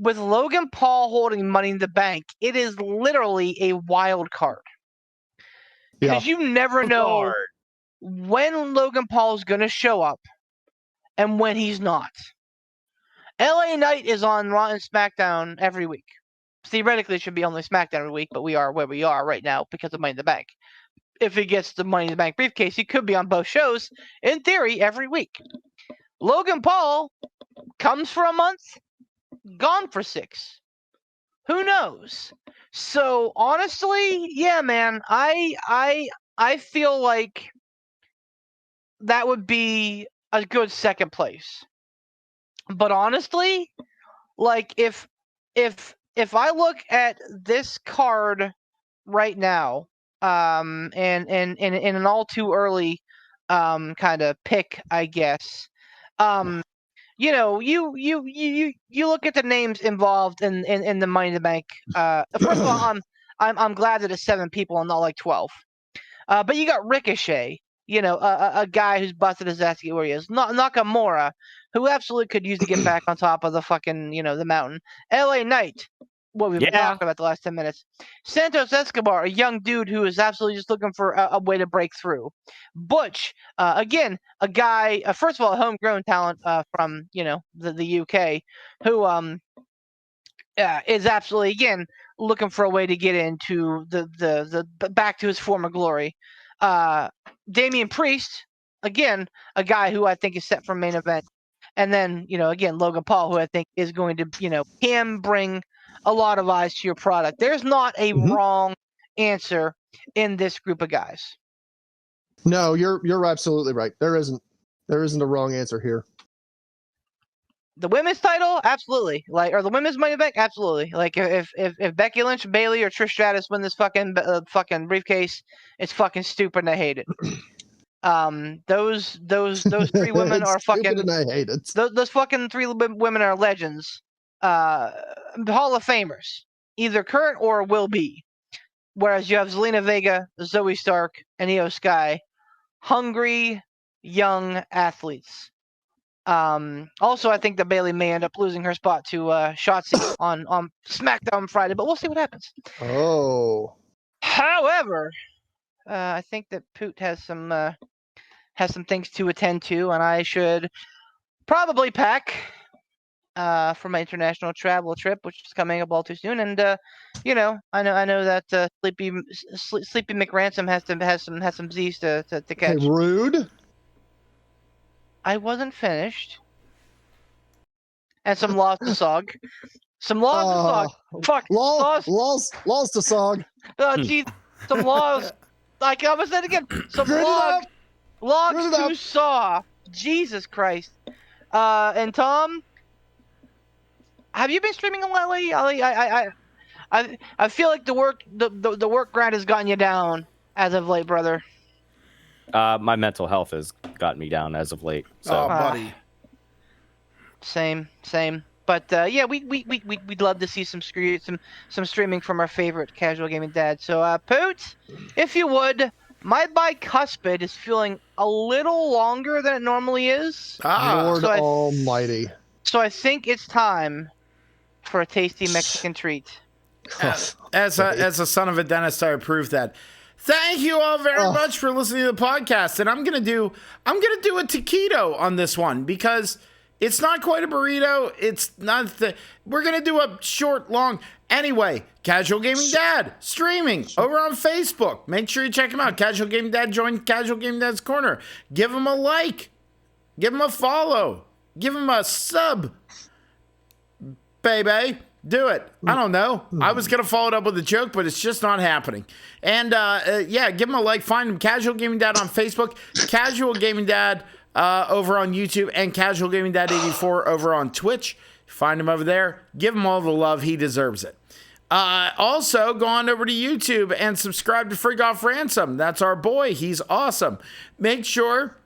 S5: with Logan Paul holding Money in the Bank, it is literally a wild card. Because you never know when Logan Paul is going to show up and when he's not. LA Knight is on Raw and SmackDown every week. Theoretically, it should be only SmackDown every week, but we are where we are right now because of Money in the Bank. If he gets the Money in the Bank briefcase, he could be on both shows, in theory, every week. Logan Paul comes for a month, gone for 6. Who knows? So honestly, yeah, man, I feel like that would be a good second place. But honestly, like if I look at this card right now, and in an all too early kind of pick, I guess. You know, you look at the names involved in the Money in the Bank. First of all, I'm glad that it's 7 people and not like 12. But you got Ricochet, you know, a guy who's busted his ass to get where he is. Nakamura, who absolutely could use to get back on top of the fucking, you know, the mountain. LA Knight, what we've been talking about the last 10 minutes. Santos Escobar, a young dude who is absolutely just looking for a way to break through. Butch, again, a guy, first of all, a homegrown talent from, you know, the UK, who is absolutely, again, looking for a way to get into the back to his former glory. Damian Priest, again, a guy who I think is set for main event. And then, you know, again, Logan Paul, who I think is going to, you know, can bring a lot of eyes to your product. There's not a wrong answer in this group of guys.
S3: No, you're absolutely right. There isn't a wrong answer here.
S5: The women's title, absolutely. Like, or the women's Money in the Bank, absolutely. Like, if Becky Lynch, Bayley, or Trish Stratus win this fucking briefcase, it's fucking stupid and I hate it. Those 3 women are fucking.
S3: And I hate it.
S5: Those fucking 3 women are legends. Hall of Famers, either current or will be. Whereas you have Zelina Vega, Zoe Stark, and Io Sky, hungry young athletes. Also, I think that Bayley may end up losing her spot to Shotzi on SmackDown Friday, but we'll see what happens.
S3: Oh.
S5: However, I think that Poot has some things to attend to, and I should probably pack for my international travel trip, which is coming up all too soon. And you know, I know that Sleepy McRansom has some Z's to catch.
S3: Hey, rude.
S5: I wasn't finished. And some Laws to Sog. Some Laws to Sog. Fuck.
S3: Laws to Sog.
S5: Oh, geez. Some laws. Like I was saying again. Some logs to saw. Jesus Christ. And Tom, have you been streaming a lot lately? I feel like the work grind has gotten you down as of late, brother.
S6: My mental health has gotten me down as of late. So.
S4: Oh, buddy.
S5: Same. But yeah, we'd love to see some streaming from our favorite casual gaming dad. So Poot, if you would, my bicuspid is feeling a little longer than it normally is.
S3: Lord Almighty.
S5: So I think it's time for a tasty Mexican treat.
S4: As a son of a dentist, I approve that. Thank you all very much for listening to the podcast, and I'm gonna do a taquito on this one because it's not quite a burrito. It's not we're gonna do a short, long. Anyway, Casual Gaming Dad streaming over on Facebook. Make sure you check him out. Casual Gaming Dad, join Casual Gaming Dad's Corner. Give him a like, give him a follow, give him a sub, baby. Do it. I don't know. I was going to follow it up with a joke, but it's just not happening. And, yeah, give him a like. Find him, Casual Gaming Dad on Facebook, Casual Gaming Dad over on YouTube, and Casual Gaming Dad 84 over on Twitch. Find him over there. Give him all the love. He deserves it. Also, go on over to YouTube and subscribe to Freak Off Ransom. That's our boy. He's awesome. Make sure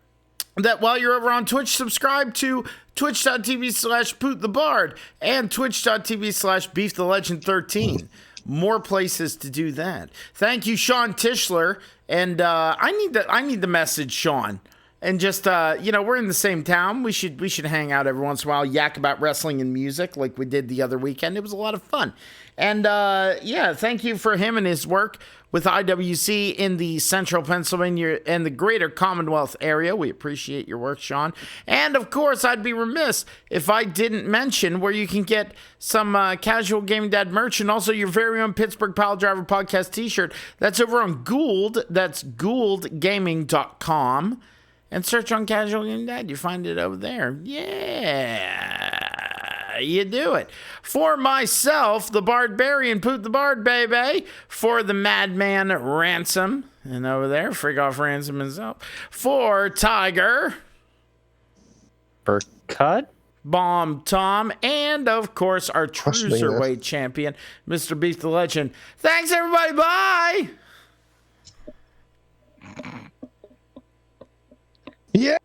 S4: that while you're over on Twitch, subscribe to twitch.tv/PootTheBard and twitch.tv/BeefTheLegend13. More places to do that. Thank you, Sean Tischler. And I need to message Sean and just we're in the same town. We should hang out every once in a while, yak about wrestling and music like we did the other weekend. It was a lot of fun. And thank you for him and his work with IWC in the central Pennsylvania and the greater Commonwealth area. We appreciate your work, Sean. And of course, I'd be remiss if I didn't mention where you can get some Casual Gaming Dad merch and also your very own Pittsburgh Pile Driver Podcast t-shirt. That's over on Gould. That's gouldgaming.com. And search on Casual Gaming Dad. You find it over there. Yeah, you do it. For myself, the Barbarian Poot the Bard, baby. For the Madman Ransom. And over there, Freak Off Ransom himself. For Tiger.
S6: Burkut.
S4: Bomb Tom. And, of course, our Cruiserweight champion, Mr. Beef the Legend. Thanks, everybody. Bye.
S3: Yeah.